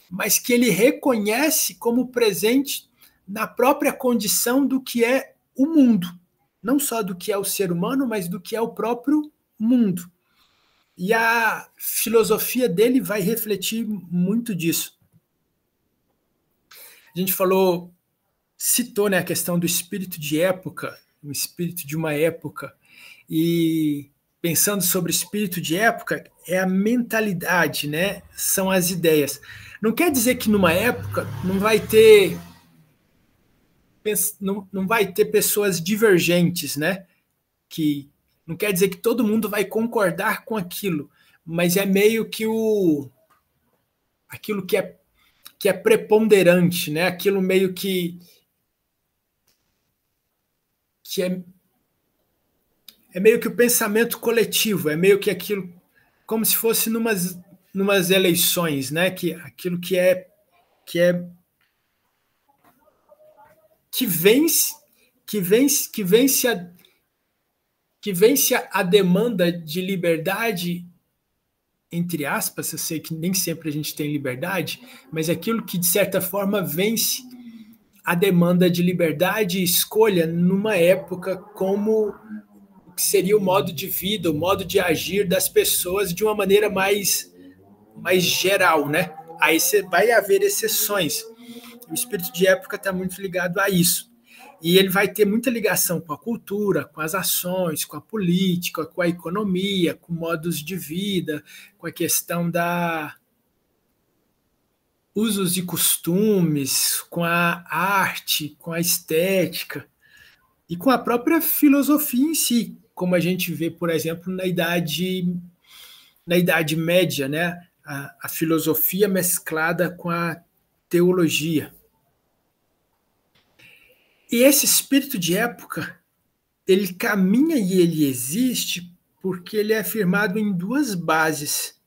mas que ele reconhece como presente na própria condição do que é o mundo. Não só do que é o ser humano, mas do que é o próprio mundo. E a filosofia dele vai refletir muito disso. A gente citou, né, a questão do espírito de época, o espírito de uma época. E pensando sobre espírito de época, é a mentalidade, né? São as ideias. Não quer dizer que numa época não vai ter pessoas divergentes, né? Que não quer dizer que todo mundo vai concordar com aquilo, mas é meio que aquilo que é preponderante, né? Aquilo meio que é meio que o pensamento coletivo, é meio que aquilo como se fosse numas eleições, né? Que aquilo que vence a demanda de liberdade, entre aspas. Eu sei que nem sempre a gente tem liberdade, mas aquilo que de certa forma vence a demanda de liberdade e escolha numa época como o que seria o modo de vida, o modo de agir das pessoas de uma maneira mais geral, né? Aí vai haver exceções. O espírito de época está muito ligado a isso. E ele vai ter muita ligação com a cultura, com as ações, com a política, com a economia, com modos de vida, com a questão da usos e costumes, com a arte, com a estética e com a própria filosofia em si, como a gente vê, por exemplo, na Idade Média, né? A filosofia mesclada com a teologia. E esse espírito de época, ele caminha e ele existe porque ele é afirmado em duas bases,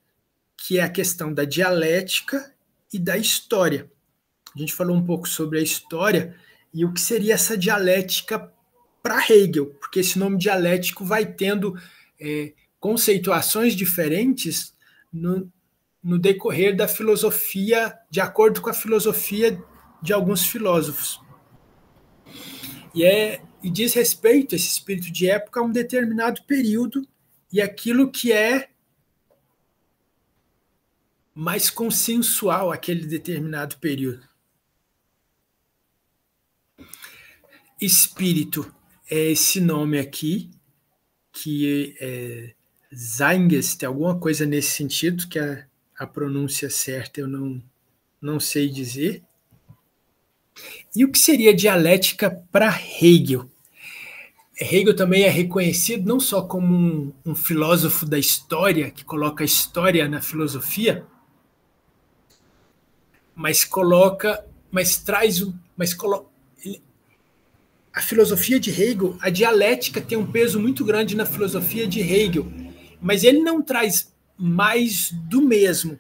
que é a questão da dialética e da história. A gente falou um pouco sobre a história e o que seria essa dialética para Hegel, porque esse nome dialético vai tendo conceituações diferentes no decorrer da filosofia, de acordo com a filosofia de alguns filósofos. E diz respeito, esse espírito de época, a um determinado período e aquilo que é mais consensual aquele determinado período. Espírito é esse nome aqui, que é Zeinges, alguma coisa nesse sentido, que a pronúncia certa eu não sei dizer. E o que seria dialética para Hegel? Hegel também é reconhecido não só como um filósofo da história, que coloca a história na filosofia, a filosofia de Hegel, a dialética tem um peso muito grande na filosofia de Hegel, mas ele não traz mais do mesmo,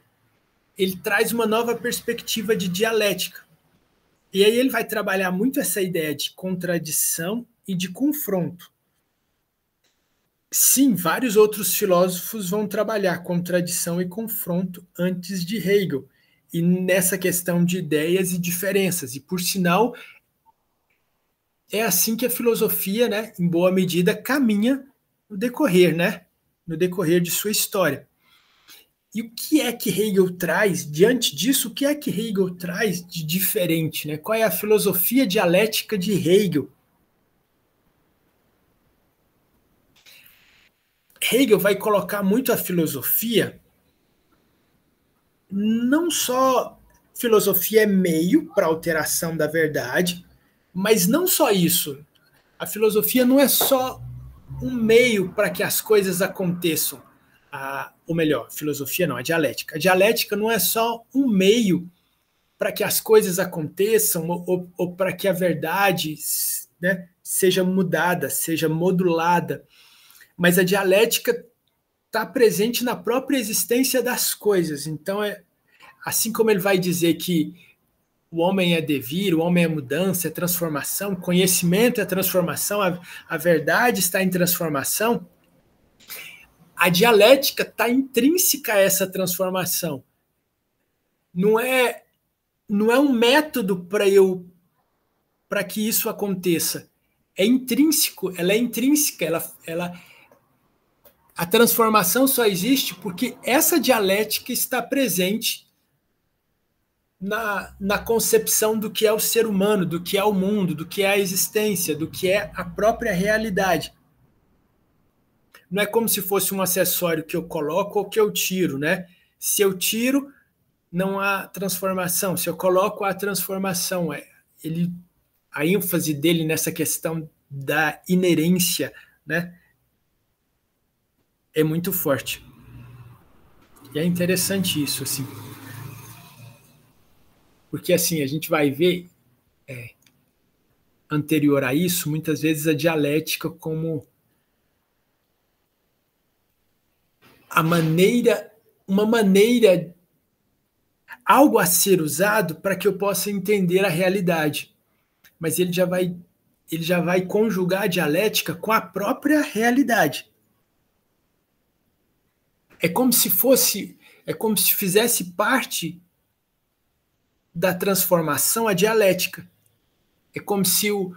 ele traz uma nova perspectiva de dialética. E aí ele vai trabalhar muito essa ideia de contradição e de confronto. Sim, vários outros filósofos vão trabalhar contradição e confronto antes de Hegel, e nessa questão de ideias e diferenças. E, por sinal, é assim que a filosofia, né, em boa medida, caminha no decorrer, né, no decorrer de sua história. E o que é que Hegel traz, diante disso, o que é que Hegel traz de diferente? Né? Qual é a filosofia dialética de Hegel? Hegel vai colocar muito a filosofia, não só filosofia é meio para a alteração da verdade, mas não só isso. A filosofia não é só um meio para que as coisas aconteçam. Ou melhor, filosofia não, a dialética. A dialética não é só um meio para que as coisas aconteçam ou para que a verdade, né, seja mudada, seja modulada. Mas a dialética está presente na própria existência das coisas. Então, assim como ele vai dizer que o homem é devir, o homem é mudança, é transformação, conhecimento é transformação, a verdade está em transformação, a dialética está intrínseca a essa transformação. Não é um método para que isso aconteça. É intrínseco, ela é intrínseca, a transformação só existe porque essa dialética está presente na concepção do que é o ser humano, do que é o mundo, do que é a existência, do que é a própria realidade. Não é como se fosse um acessório que eu coloco ou que eu tiro, né? Se eu tiro, não há transformação. Se eu coloco, há transformação. A ênfase dele nessa questão da inerência, né, é muito forte. E é interessante isso, assim. Porque, assim, a gente vai ver, anterior a isso, muitas vezes a dialética como uma maneira, algo a ser usado para que eu possa entender a realidade. Mas ele já vai conjugar a dialética com a própria realidade. É como se fizesse parte da transformação a dialética. É como se o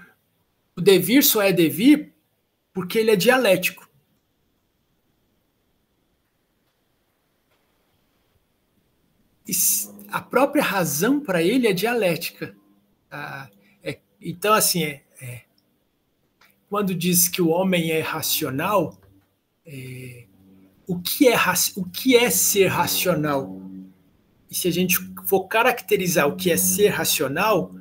devir só é devir porque ele é dialético. E a própria razão para ele é dialética. Então, assim, quando diz que o homem é racional, o que é ser racional? E se a gente for caracterizar o que é ser racional,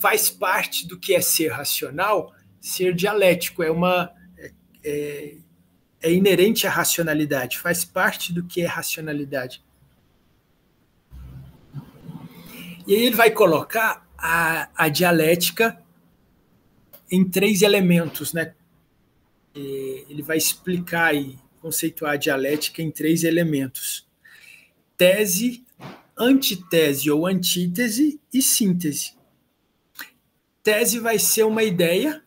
faz parte do que é ser racional, ser dialético, é inerente à racionalidade, faz parte do que é racionalidade. E aí ele vai colocar a dialética em 3 elementos, né? Ele vai explicar e conceituar a dialética em 3 elementos: tese, antitese ou antítese e síntese. Tese vai ser uma ideia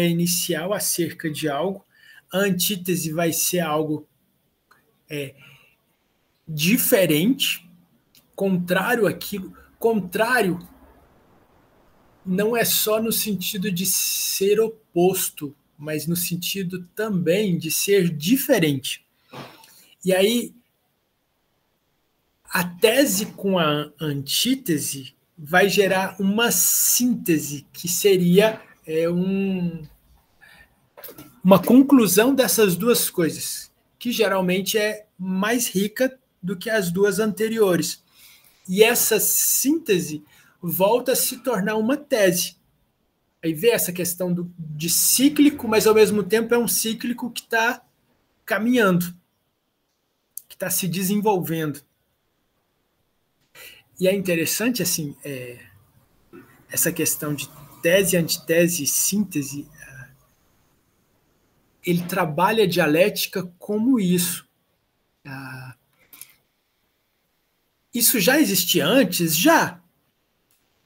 inicial acerca de algo. A antítese vai ser algo diferente, contrário àquilo. Contrário não é só no sentido de ser oposto, mas no sentido também de ser diferente. E aí, a tese com a antítese vai gerar uma síntese, que seria uma conclusão dessas duas coisas, que geralmente é mais rica do que as duas anteriores. E essa síntese volta a se tornar uma tese. Aí vê essa questão de cíclico, mas ao mesmo tempo é um cíclico que está caminhando, que está se desenvolvendo. E é interessante, assim, essa questão de tese, antitese e síntese. Ele trabalha a dialética como isso. Isso já existia antes? Já.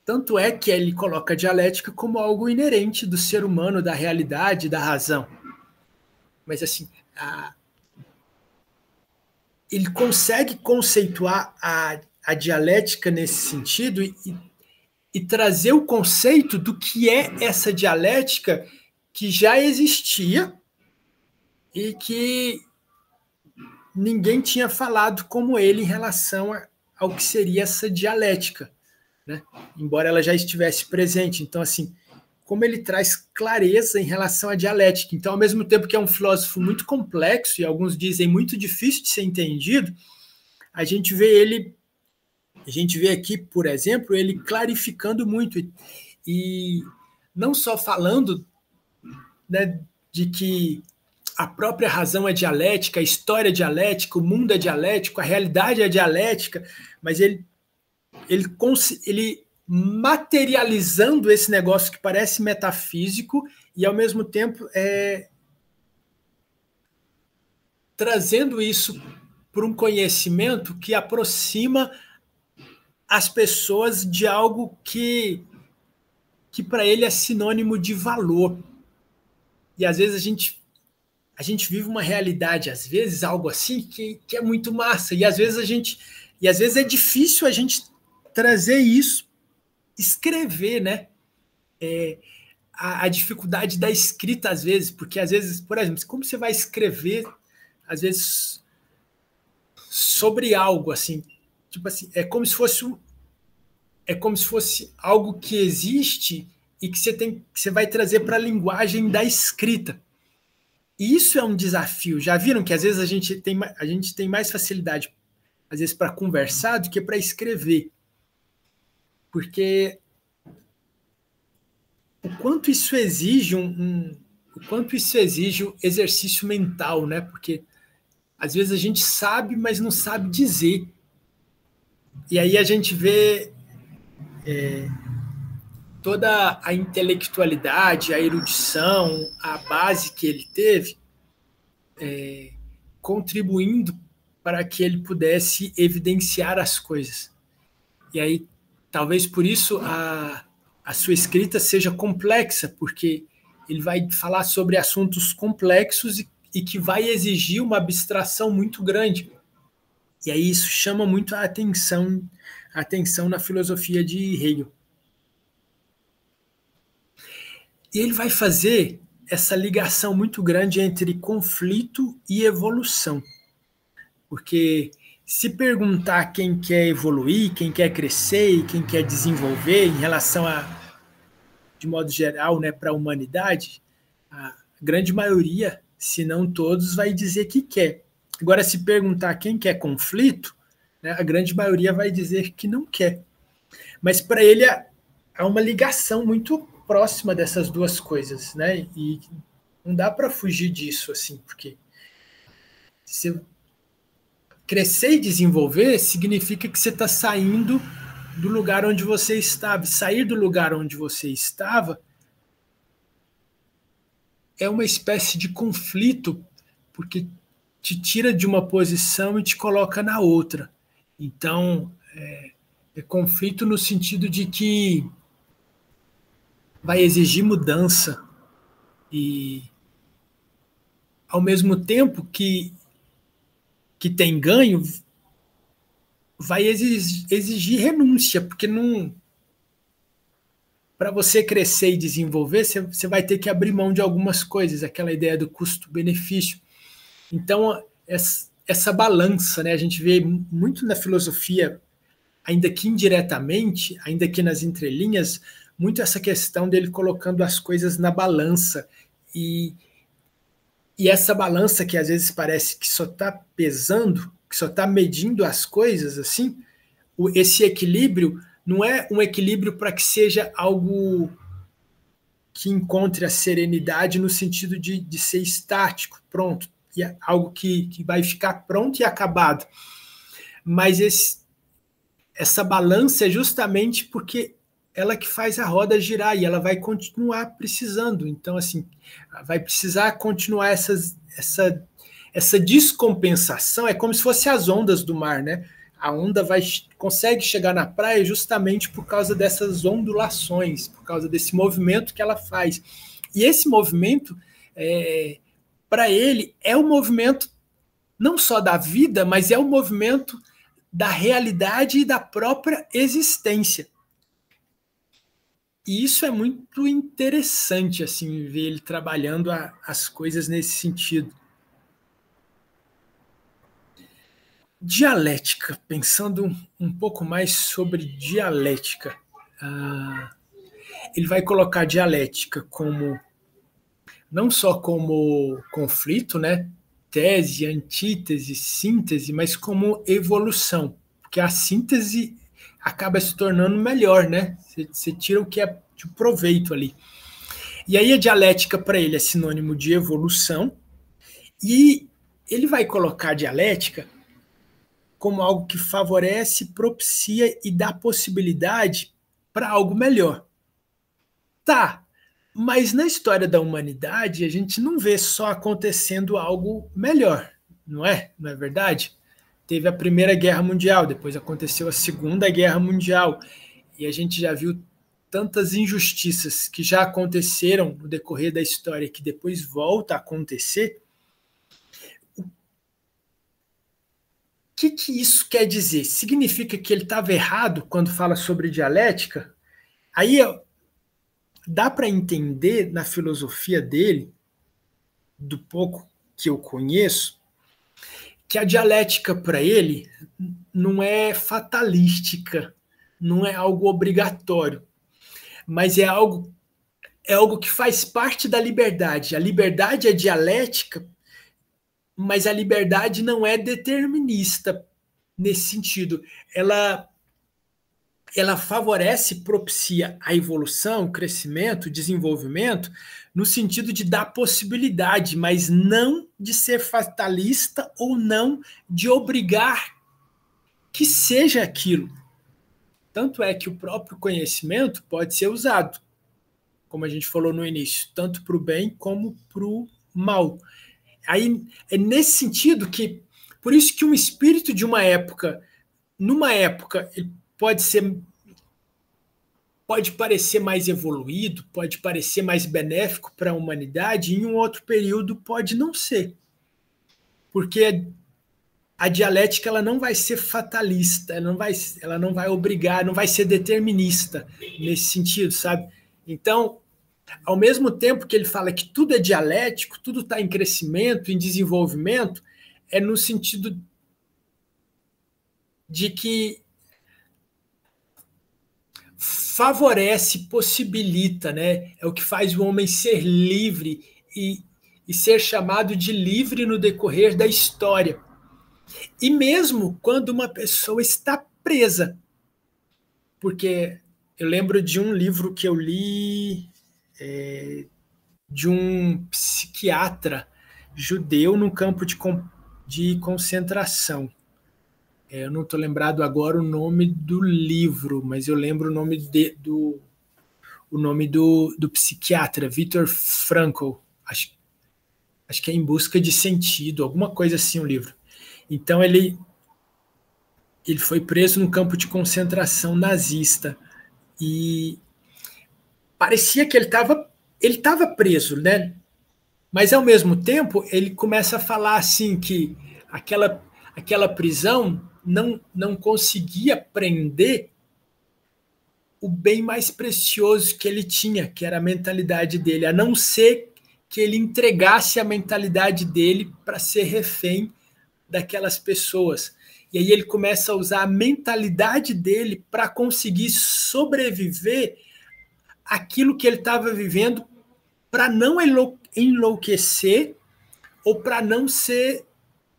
Tanto é que ele coloca a dialética como algo inerente do ser humano, da realidade, da razão. Mas, assim, ele consegue conceituar a dialética nesse sentido e trazer o conceito do que é essa dialética que já existia e que ninguém tinha falado como ele em relação ao que seria essa dialética, né? Embora ela já estivesse presente. Então, assim, como ele traz clareza em relação à dialética. Então, ao mesmo tempo que é um filósofo muito complexo, e alguns dizem muito difícil de ser entendido, a gente vê aqui, por exemplo, ele clarificando muito e não só falando, né, de que a própria razão é dialética, a história é dialética, o mundo é dialético, a realidade é dialética, mas ele materializando esse negócio que parece metafísico e, ao mesmo tempo, trazendo isso para um conhecimento que aproxima as pessoas de algo que para ele é sinônimo de valor. E às vezes a gente vive uma realidade, às vezes algo assim que é muito massa, e às vezes é difícil a gente trazer isso, escrever, né? A dificuldade da escrita, às vezes, porque às vezes, por exemplo, como você vai escrever, às vezes, sobre algo assim, tipo assim, é como se fosse algo que existe e que você vai trazer para a linguagem da escrita. E isso é um desafio. Já viram que às vezes a gente tem mais facilidade, às vezes, para conversar do que para escrever. Porque o quanto isso exige o quanto isso exige um exercício mental, né? Porque às vezes a gente sabe, mas não sabe dizer. E aí a gente vê toda a intelectualidade, a erudição, a base que ele teve, contribuindo para que ele pudesse evidenciar as coisas. E aí, talvez por isso a sua escrita seja complexa, porque ele vai falar sobre assuntos complexos e que vai exigir uma abstração muito grande. E aí isso chama muito a atenção na filosofia de Hegel. E ele vai fazer essa ligação muito grande entre conflito e evolução. Porque se perguntar quem quer evoluir, quem quer crescer e quem quer desenvolver em relação de modo geral, né, para a humanidade, a grande maioria, se não todos, vai dizer que quer. Agora, se perguntar quem quer conflito, né, a grande maioria vai dizer que não quer. Mas para ele há uma ligação muito próxima dessas duas coisas, né? E não dá para fugir disso, assim, porque se crescer e desenvolver significa que você está saindo do lugar onde você estava. Sair do lugar onde você estava é uma espécie de conflito, porque te tira de uma posição e te coloca na outra. Então, é conflito no sentido de que vai exigir mudança e, ao mesmo tempo que tem ganho, vai exigir renúncia, porque não, para você crescer e desenvolver, você vai ter que abrir mão de algumas coisas, aquela ideia do custo-benefício. Então, essa balança, né, a gente vê muito na filosofia, ainda que indiretamente, ainda que nas entrelinhas, muito essa questão dele colocando as coisas na balança. E essa balança que às vezes parece que só está pesando, que só está medindo as coisas, assim, esse equilíbrio não é um equilíbrio para que seja algo que encontre a serenidade no sentido de ser estático, pronto, e é algo que vai ficar pronto e acabado. Mas essa balança é justamente porque ela que faz a roda girar e ela vai continuar precisando. Então, assim, vai precisar continuar essa descompensação. É como se fosse as ondas do mar, né? A onda consegue chegar na praia justamente por causa dessas ondulações, por causa desse movimento que ela faz. E esse movimento, para ele, é o movimento não só da vida, mas é o movimento da realidade e da própria existência. E isso é muito interessante, assim, ver ele trabalhando as coisas nesse sentido. Dialética, pensando um pouco mais sobre dialética. Ele vai colocar dialética como não só como conflito, né? Tese, antítese, síntese, mas como evolução. Porque a síntese acaba se tornando melhor, né? Você tira o que é de proveito ali. E aí a dialética para ele é sinônimo de evolução, e ele vai colocar a dialética como algo que favorece, propicia e dá possibilidade para algo melhor. Tá, mas na história da humanidade a gente não vê só acontecendo algo melhor, não é? Não é verdade? Teve a Primeira Guerra Mundial, depois aconteceu a Segunda Guerra Mundial, e a gente já viu tantas injustiças que já aconteceram no decorrer da história que depois volta a acontecer. O que isso quer dizer? Significa que ele estava errado quando fala sobre dialética? Aí dá para entender na filosofia dele, do pouco que eu conheço, que a dialética para ele não é fatalística, não é algo obrigatório, mas é algo que faz parte da liberdade. A liberdade é dialética, mas a liberdade não é determinista nesse sentido. Ela favorece, propicia a evolução, o crescimento, o desenvolvimento, no sentido de dar possibilidade, mas não de ser fatalista ou não de obrigar que seja aquilo. Tanto é que o próprio conhecimento pode ser usado, como a gente falou no início, tanto para o bem como para o mal. Aí é nesse sentido que, por isso que um espírito de uma época, numa época, ele pode parecer mais evoluído, pode parecer mais benéfico para a humanidade, e em um outro período pode não ser. Porque a dialética ela não vai ser fatalista, ela não vai obrigar, não vai ser determinista nesse sentido, sabe? Então, ao mesmo tempo que ele fala que tudo é dialético, tudo está em crescimento, em desenvolvimento, é no sentido de que favorece, possibilita, né? É o que faz o homem ser livre e ser chamado de livre no decorrer da história. E mesmo quando uma pessoa está presa, porque eu lembro de um livro que eu li de um psiquiatra judeu no campo de concentração. Eu não estou lembrado agora o nome do livro, mas eu lembro o nome do psiquiatra, Viktor Frankl. Acho que é Em Busca de Sentido, alguma coisa assim o livro. Então ele foi preso no campo de concentração nazista e parecia que ele estava preso, né? Mas ao mesmo tempo ele começa a falar assim que aquela prisão não conseguia prender o bem mais precioso que ele tinha, que era a mentalidade dele, a não ser que ele entregasse a mentalidade dele para ser refém daquelas pessoas. E aí ele começa a usar a mentalidade dele para conseguir sobreviver aquilo que ele estava vivendo, para não enlouquecer ou para não ser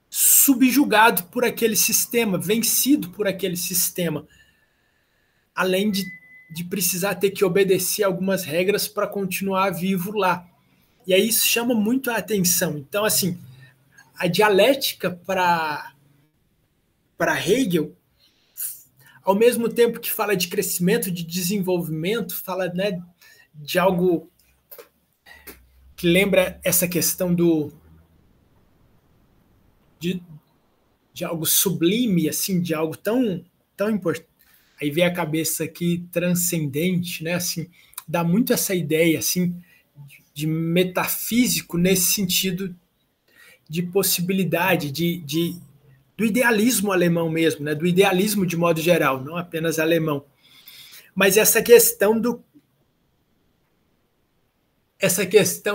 subjugado por aquele sistema, vencido por aquele sistema, além de precisar ter que obedecer algumas regras para continuar vivo lá. E aí isso chama muito a atenção. Então, assim, a dialética para Hegel, ao mesmo tempo que fala de crescimento, de desenvolvimento, fala, né, de algo que lembra essa questão de algo sublime, assim, de algo tão importante. Aí vem a cabeça aqui transcendente, né? Assim, dá muito essa ideia assim de metafísico nesse sentido de possibilidade, do idealismo alemão mesmo, né? Do idealismo de modo geral, não apenas alemão. Mas essa questão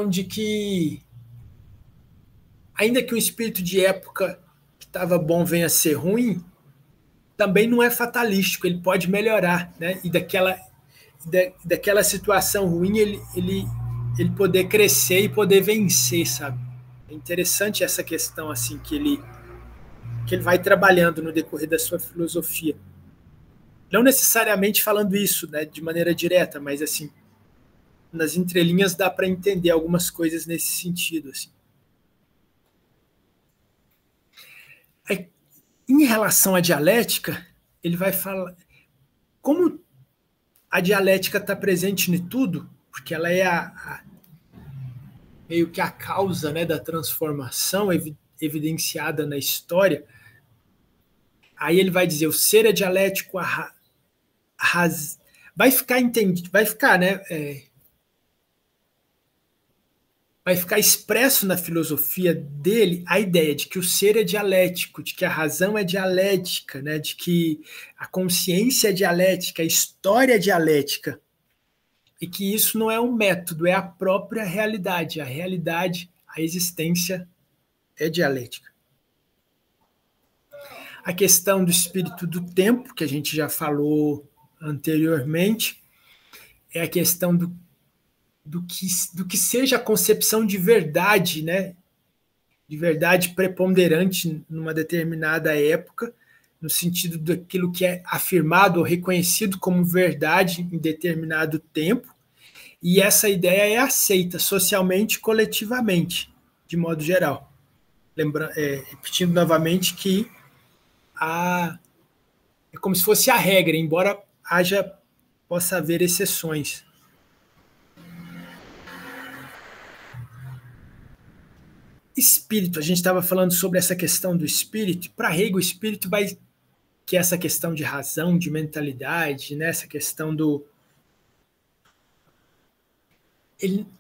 de que, ainda que um espírito de época que estava bom venha a ser ruim, também não é fatalístico, ele pode melhorar, né? E daquela situação ruim ele poder crescer e poder vencer, sabe? É interessante essa questão assim que ele vai trabalhando no decorrer da sua filosofia. Não necessariamente falando isso, né, de maneira direta, mas assim, nas entrelinhas dá para entender algumas coisas nesse sentido, assim. Aí, em relação à dialética, ele vai falar como a dialética está presente em tudo, porque ela é meio que a causa, né, da transformação evidenciada na história. Aí ele vai dizer o ser é dialético, vai ficar entendido, vai ficar, né, vai ficar expresso na filosofia dele a ideia de que o ser é dialético, de que a razão é dialética, né, de que a consciência é dialética, a história é dialética, e que isso não é um método, é a própria realidade. A realidade, a existência é dialética. A questão do espírito do tempo, que a gente já falou anteriormente, é a questão do que seja a concepção de verdade, né? De verdade preponderante numa determinada época, no sentido daquilo que é afirmado ou reconhecido como verdade em determinado tempo, e essa ideia é aceita socialmente e coletivamente, de modo geral. Repetindo novamente que é como se fosse a regra, embora possa haver exceções. Espírito, a gente estava falando sobre essa questão do espírito. Para Hegel, o espírito que é essa questão de razão, de mentalidade, né? Essa questão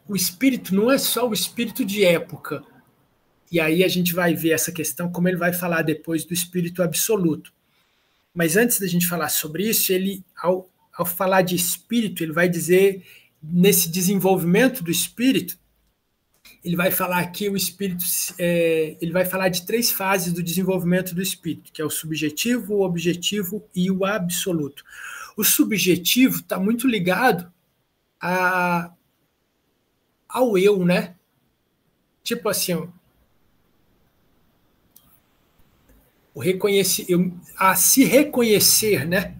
o espírito não é só o espírito de época. E aí a gente vai ver essa questão, como ele vai falar depois do espírito absoluto. Mas antes da gente falar sobre isso, ele, ao falar de espírito, ele vai dizer, nesse desenvolvimento do espírito, ele vai falar aqui ele vai falar de 3 fases do desenvolvimento do espírito, que é o subjetivo, o objetivo e o absoluto. O subjetivo está muito ligado ao eu, né? Tipo assim, a se reconhecer, né?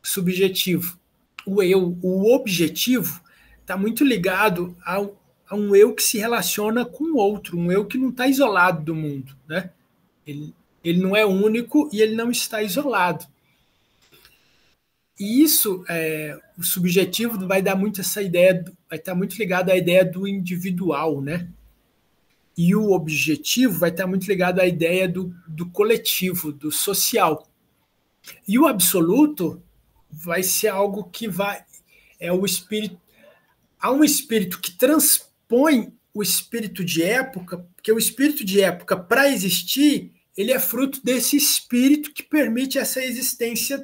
Subjetivo. O eu, o objetivo, está muito ligado a um eu que se relaciona com o outro, um eu que não está isolado do mundo, né? Ele não é único e ele não está isolado. E isso, o subjetivo vai dar muito essa ideia, vai estar muito ligado à ideia do individual, né? E o objetivo vai estar muito ligado à ideia do coletivo, do social. E o absoluto vai ser algo que é o espírito. Há um espírito que transpõe o espírito de época, porque o espírito de época, para existir, ele é fruto desse espírito que permite essa existência,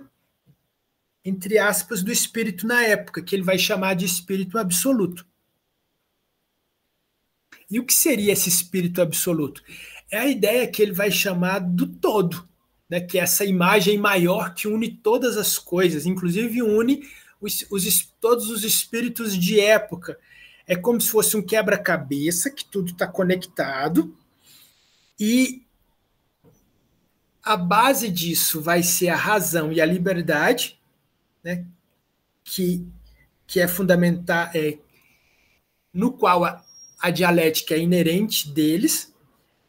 entre aspas, do espírito na época, que ele vai chamar de espírito absoluto. E o que seria esse espírito absoluto? É a ideia que ele vai chamar do todo, né? Que é essa imagem maior que une todas as coisas, inclusive une todos os espíritos de época. É como se fosse um quebra-cabeça, que tudo está conectado, e a base disso vai ser a razão e a liberdade, né? que é fundamental, no qual a dialética é inerente deles,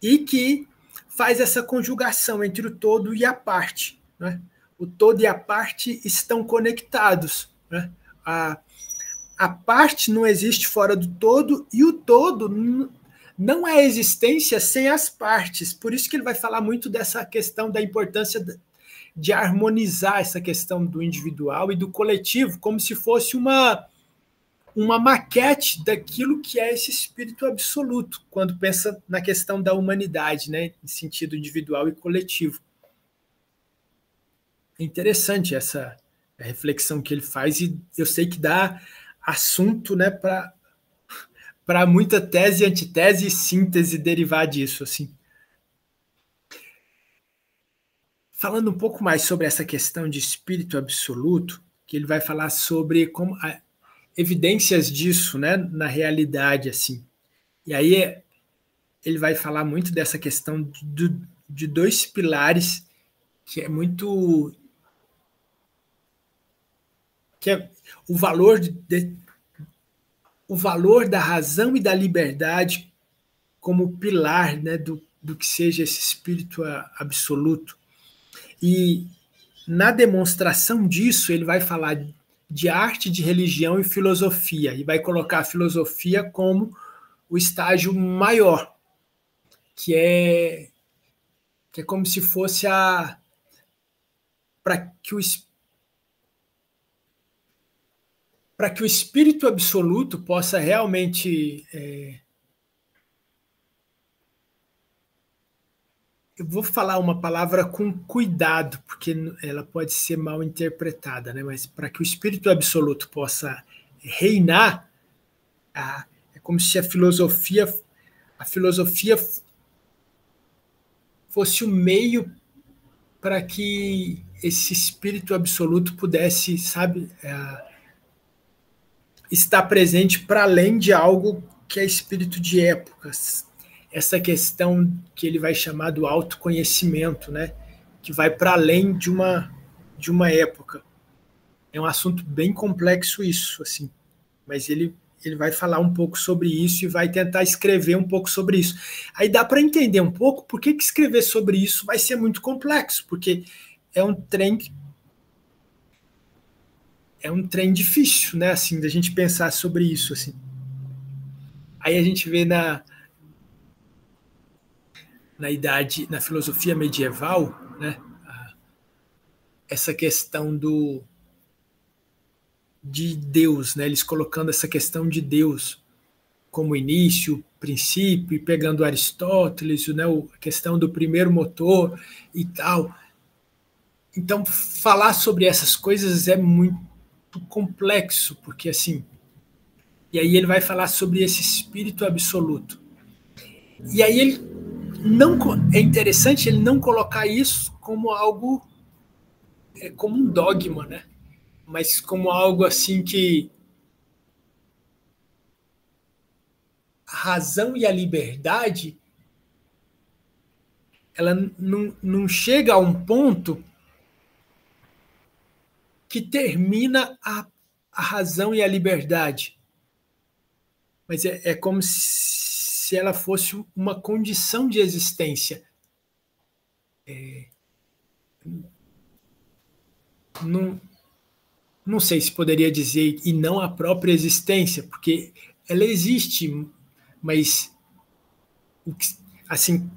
e que faz essa conjugação entre o todo e a parte. Né? O todo e a parte estão conectados. Né? A parte não existe fora do todo, e o todo não é existência sem as partes. Por isso que ele vai falar muito dessa questão da importância de harmonizar essa questão do individual e do coletivo, como se fosse uma maquete daquilo que é esse espírito absoluto, quando pensa na questão da humanidade, né, em sentido individual e coletivo. É interessante essa reflexão que ele faz, e eu sei que dá assunto, né, para muita tese, antitese e síntese derivar disso, assim. falando um pouco mais sobre essa questão de espírito absoluto, que ele vai falar sobre como evidências disso, né, na realidade, assim. E aí ele vai falar muito dessa questão de dois pilares que é muito, que é o valor o valor da razão e da liberdade como pilar, né, do que seja esse espírito absoluto. E na demonstração disso, ele vai falar de arte, de religião e filosofia, e vai colocar a filosofia como o estágio maior, que é como se fosse para que o espírito absoluto possa realmente eu vou falar uma palavra com cuidado, porque ela pode ser mal interpretada, né? Mas para que o espírito absoluto possa reinar, é como se a filosofia fosse o meio para que esse espírito absoluto pudesse, sabe, estar presente para além de algo que é espírito de épocas. Essa questão que ele vai chamar do autoconhecimento, né? Que vai para além de uma época. É um assunto bem complexo isso, assim, mas ele vai falar um pouco sobre isso e vai tentar escrever um pouco sobre isso. Aí dá para entender um pouco por que escrever sobre isso vai ser muito complexo, porque é um trem difícil, né, assim, da gente pensar sobre isso, assim. Aí a gente vê na na filosofia medieval, né, essa questão de Deus, né, eles colocando essa questão de Deus como início, princípio, e pegando Aristóteles, né, a questão do primeiro motor e tal. Então, falar sobre essas coisas é muito complexo, porque assim, e aí ele vai falar sobre esse espírito absoluto. E aí ele não é interessante ele não colocar isso como algo como um dogma, né? Mas como algo assim que a razão e a liberdade ela não chega a um ponto que termina a razão e a liberdade. Mas é como se ela fosse uma condição de existência. Não sei se poderia dizer, e não a própria existência, porque ela existe, mas assim,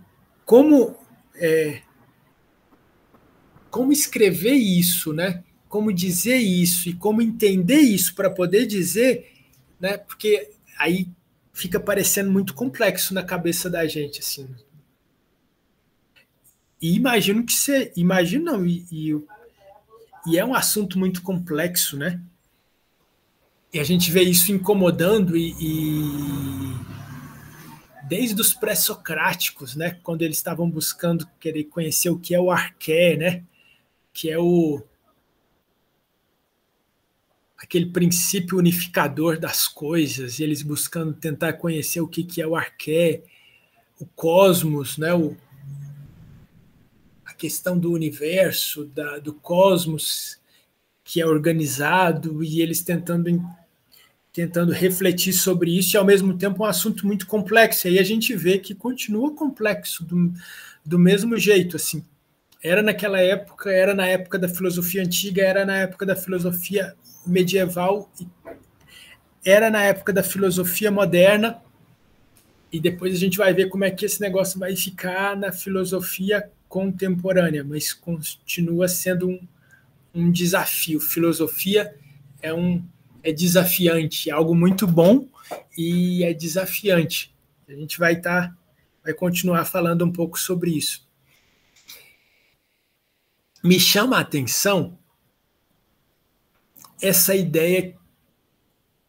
como escrever isso, né? Como dizer isso e como entender isso para poder dizer, né? Porque aí fica parecendo muito complexo na cabeça da gente, assim. E imagino que você, imagino não, e é um assunto muito complexo, né? E a gente vê isso incomodando desde os pré-socráticos, né? Quando eles estavam buscando querer conhecer o que é o arqué, né? Que é aquele princípio unificador das coisas, e eles buscando tentar conhecer o que é o arqué, o cosmos, né? A questão do universo, do cosmos que é organizado, e eles tentando refletir sobre isso, e ao mesmo tempo um assunto muito complexo. E aí a gente vê que continua complexo do mesmo jeito, assim. Era naquela época, era na época da filosofia antiga, era na época da filosofia medieval, era na época da filosofia moderna, e depois a gente vai ver como é que esse negócio vai ficar na filosofia contemporânea, mas continua sendo um desafio. Filosofia é desafiante, é algo muito bom e é desafiante. A gente vai continuar falando um pouco sobre isso. Me chama a atenção essa ideia,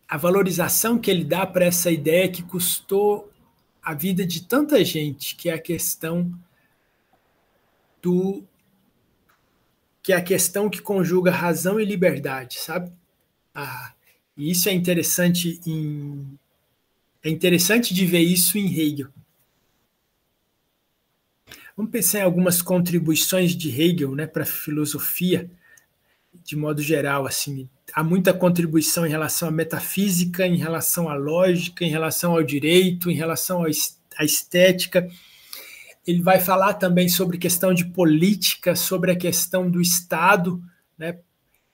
a valorização que ele dá para essa ideia que custou a vida de tanta gente, que é a questão que é a questão que conjuga razão e liberdade, sabe? E isso é interessante de ver isso em Hegel. Vamos pensar em algumas contribuições de Hegel, né, para a filosofia, de modo geral. Assim, há muita contribuição em relação à metafísica, em relação à lógica, em relação ao direito, em relação à estética. Ele vai falar também sobre questão de política, sobre a questão do Estado, né?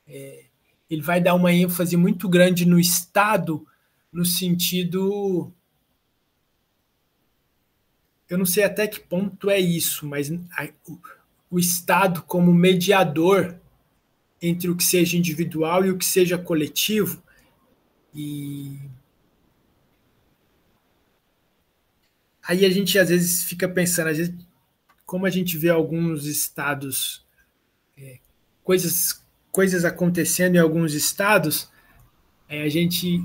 Ele vai dar uma ênfase muito grande no Estado, no sentido... Eu não sei até que ponto é isso, mas o Estado como mediador entre o que seja individual e o que seja coletivo. E aí a gente às vezes fica pensando, às vezes, como a gente vê alguns estados, coisas acontecendo em alguns estados, a gente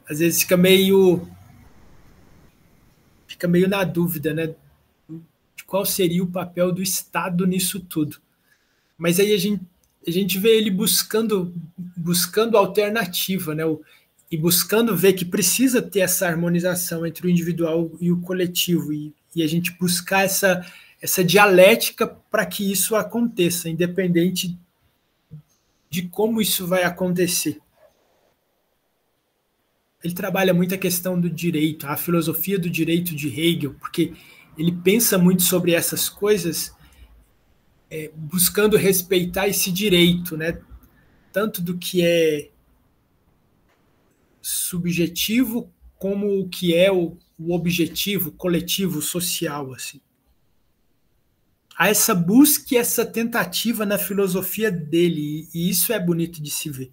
às vezes fica meio na dúvida, né, de qual seria o papel do Estado nisso tudo. Mas aí a gente vê ele buscando alternativa, né, e buscando ver que precisa ter essa harmonização entre o individual e o coletivo, e a gente buscar essa dialética para que isso aconteça, independente de como isso vai acontecer. Ele trabalha muito a questão do direito, a filosofia do direito de Hegel, porque ele pensa muito sobre essas coisas, buscando respeitar esse direito, né? Tanto do que é subjetivo como o que é o objetivo coletivo, social, assim. Há essa busca e essa tentativa na filosofia dele, e isso é bonito de se ver.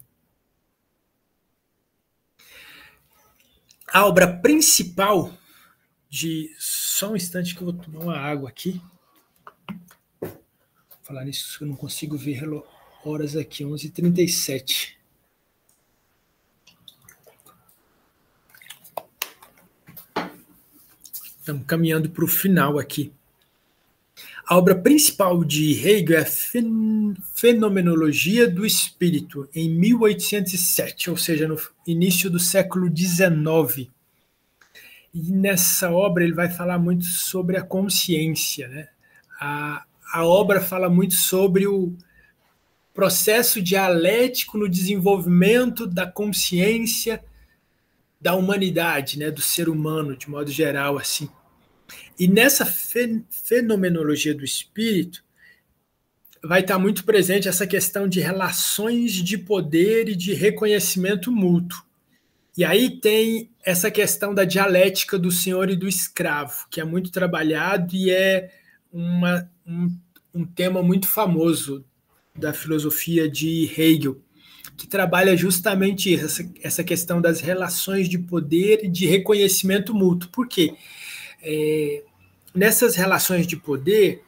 A obra principal Só um instante que eu vou tomar uma água aqui. Falar nisso, eu não consigo ver horas aqui, 11h37. Estamos caminhando para o final aqui. A obra principal de Hegel é a Fenomenologia do Espírito, em 1807, ou seja, no início do século XIX. E nessa obra ele vai falar muito sobre a consciência, né? A obra fala muito sobre o processo dialético no desenvolvimento da consciência da humanidade, né? Do ser humano, de modo geral, assim. E nessa fenomenologia do espírito vai estar muito presente essa questão de relações de poder e de reconhecimento mútuo. E aí tem essa questão da dialética do senhor e do escravo, que é muito trabalhado e é um tema muito famoso da filosofia de Hegel, que trabalha justamente essa questão das relações de poder e de reconhecimento mútuo. Por quê? Nessas relações de poder,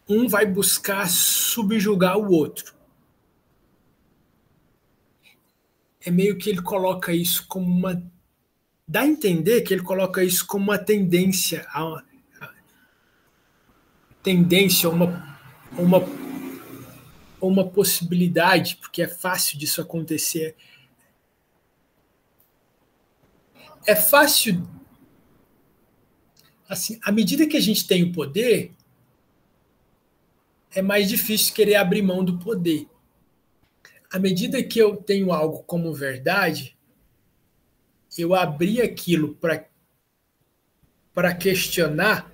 um vai buscar subjugar o outro. É meio que ele coloca isso como uma... Dá a entender que ele coloca isso como uma tendência, uma possibilidade, porque é fácil disso acontecer. É fácil... Assim, à medida que a gente tem o poder, é mais difícil querer abrir mão do poder. À medida que eu tenho algo como verdade, eu abrir aquilo para questionar,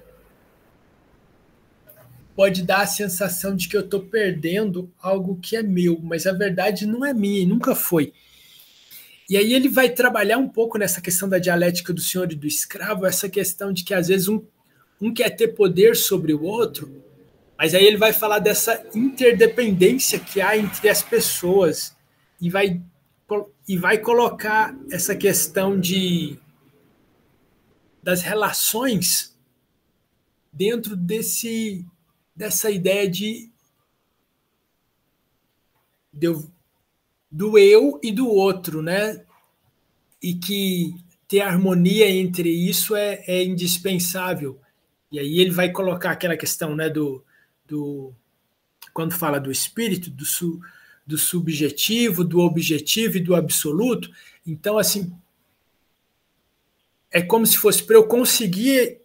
pode dar a sensação de que eu estou perdendo algo que é meu, mas a verdade não é minha e nunca foi. E aí ele vai trabalhar um pouco nessa questão da dialética do senhor e do escravo, essa questão de que às vezes um quer ter poder sobre o outro, mas aí ele vai falar dessa interdependência que há entre as pessoas e vai colocar essa questão das relações dentro dessa ideia do eu e do outro, né? E que ter harmonia entre isso é indispensável. E aí ele vai colocar aquela questão, né, do quando fala do espírito, do subjetivo, do objetivo e do absoluto. Então, assim, é como se fosse para eu conseguir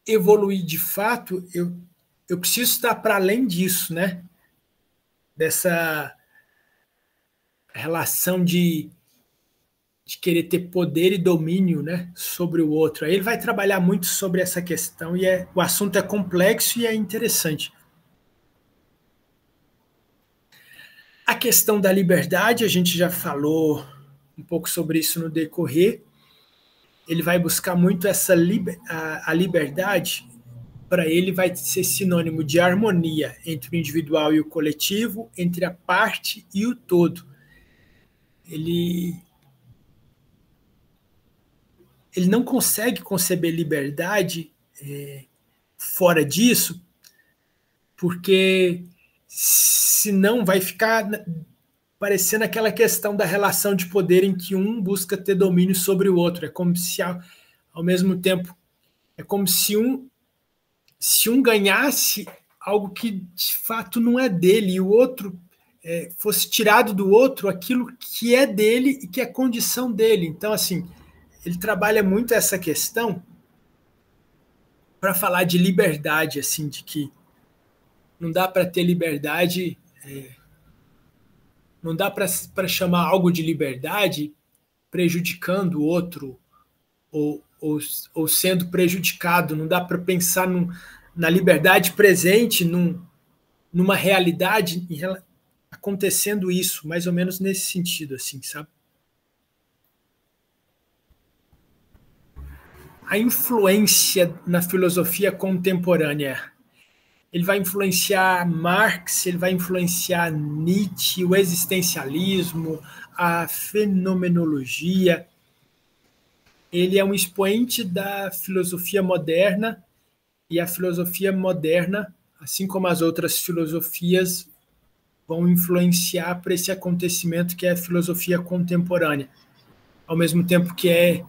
evoluir de fato, eu preciso estar para além disso, né? Dessa relação de querer ter poder e domínio, né, sobre o outro. Aí ele vai trabalhar muito sobre essa questão e o assunto é complexo e é interessante. A questão da liberdade, a gente já falou um pouco sobre isso no decorrer. Ele vai buscar muito a liberdade. Para ele vai ser sinônimo de harmonia entre o individual e o coletivo, entre a parte e o todo. Ele não consegue conceber liberdade fora disso, porque senão vai ficar parecendo aquela questão da relação de poder em que um busca ter domínio sobre o outro. É como se, ao mesmo tempo, é como se um ganhasse algo que de fato não é dele e o outro fosse tirado do outro aquilo que é dele e que é condição dele. Então, assim, ele trabalha muito essa questão para falar de liberdade, assim, de que não dá para ter liberdade, não dá para chamar algo de liberdade prejudicando o outro ou sendo prejudicado. Não dá para pensar na liberdade presente, numa realidade acontecendo isso, mais ou menos nesse sentido, assim, sabe? A influência na filosofia contemporânea. Ele vai influenciar Marx, ele vai influenciar Nietzsche, o existencialismo, a fenomenologia. Ele é um expoente da filosofia moderna, e a filosofia moderna, assim como as outras filosofias, vão influenciar para esse acontecimento que é a filosofia contemporânea. Ao mesmo tempo que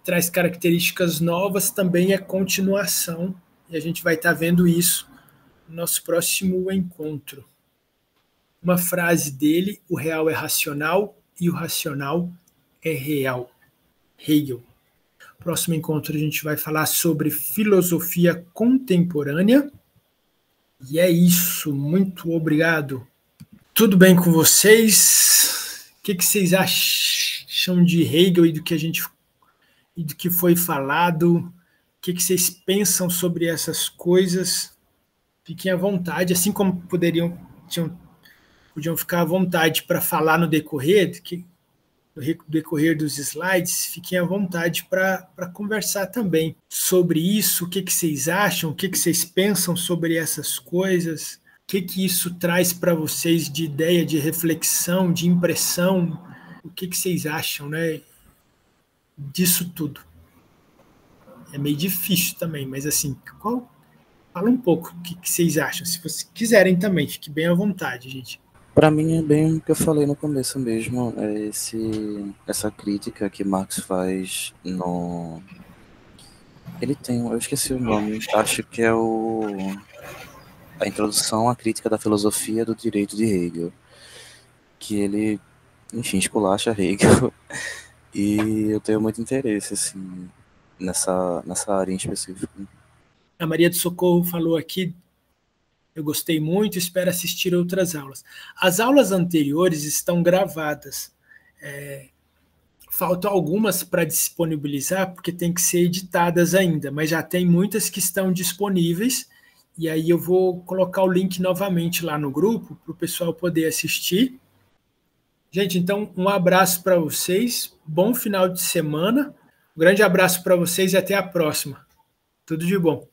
traz características novas, também é continuação, e a gente vai estar vendo isso no nosso próximo encontro. Uma frase dele: o real é racional e o racional é real. Hegel. Próximo encontro a gente vai falar sobre filosofia contemporânea. E é isso. Muito obrigado. Tudo bem com vocês? O que vocês acham de Hegel e do que foi falado? O que vocês pensam sobre essas coisas? Fiquem à vontade, assim como podiam ficar à vontade para falar no decorrer dos slides, fiquem à vontade para conversar também sobre isso. O que vocês acham? O que vocês pensam sobre essas coisas? O que isso traz para vocês de ideia, de reflexão, de impressão? O que vocês acham, né, disso tudo? É meio difícil também, mas assim, fala um pouco o que vocês acham. Se vocês quiserem também, fique bem à vontade, gente. Para mim é bem o que eu falei no começo mesmo, essa crítica que Marx faz no... Ele tem, eu esqueci o nome, acho que é a introdução à crítica da filosofia do direito de Hegel, que ele, enfim, esculacha Hegel, e eu tenho muito interesse, assim, nessa área em específico. A Maria do Socorro falou aqui: eu gostei muito, espero assistir outras aulas. As aulas anteriores estão gravadas. Faltam algumas para disponibilizar, porque tem que ser editadas ainda, mas já tem muitas que estão disponíveis, e aí eu vou colocar o link novamente lá no grupo, para o pessoal poder assistir. Gente, então, um abraço para vocês, bom final de semana, um grande abraço para vocês e até a próxima. Tudo de bom.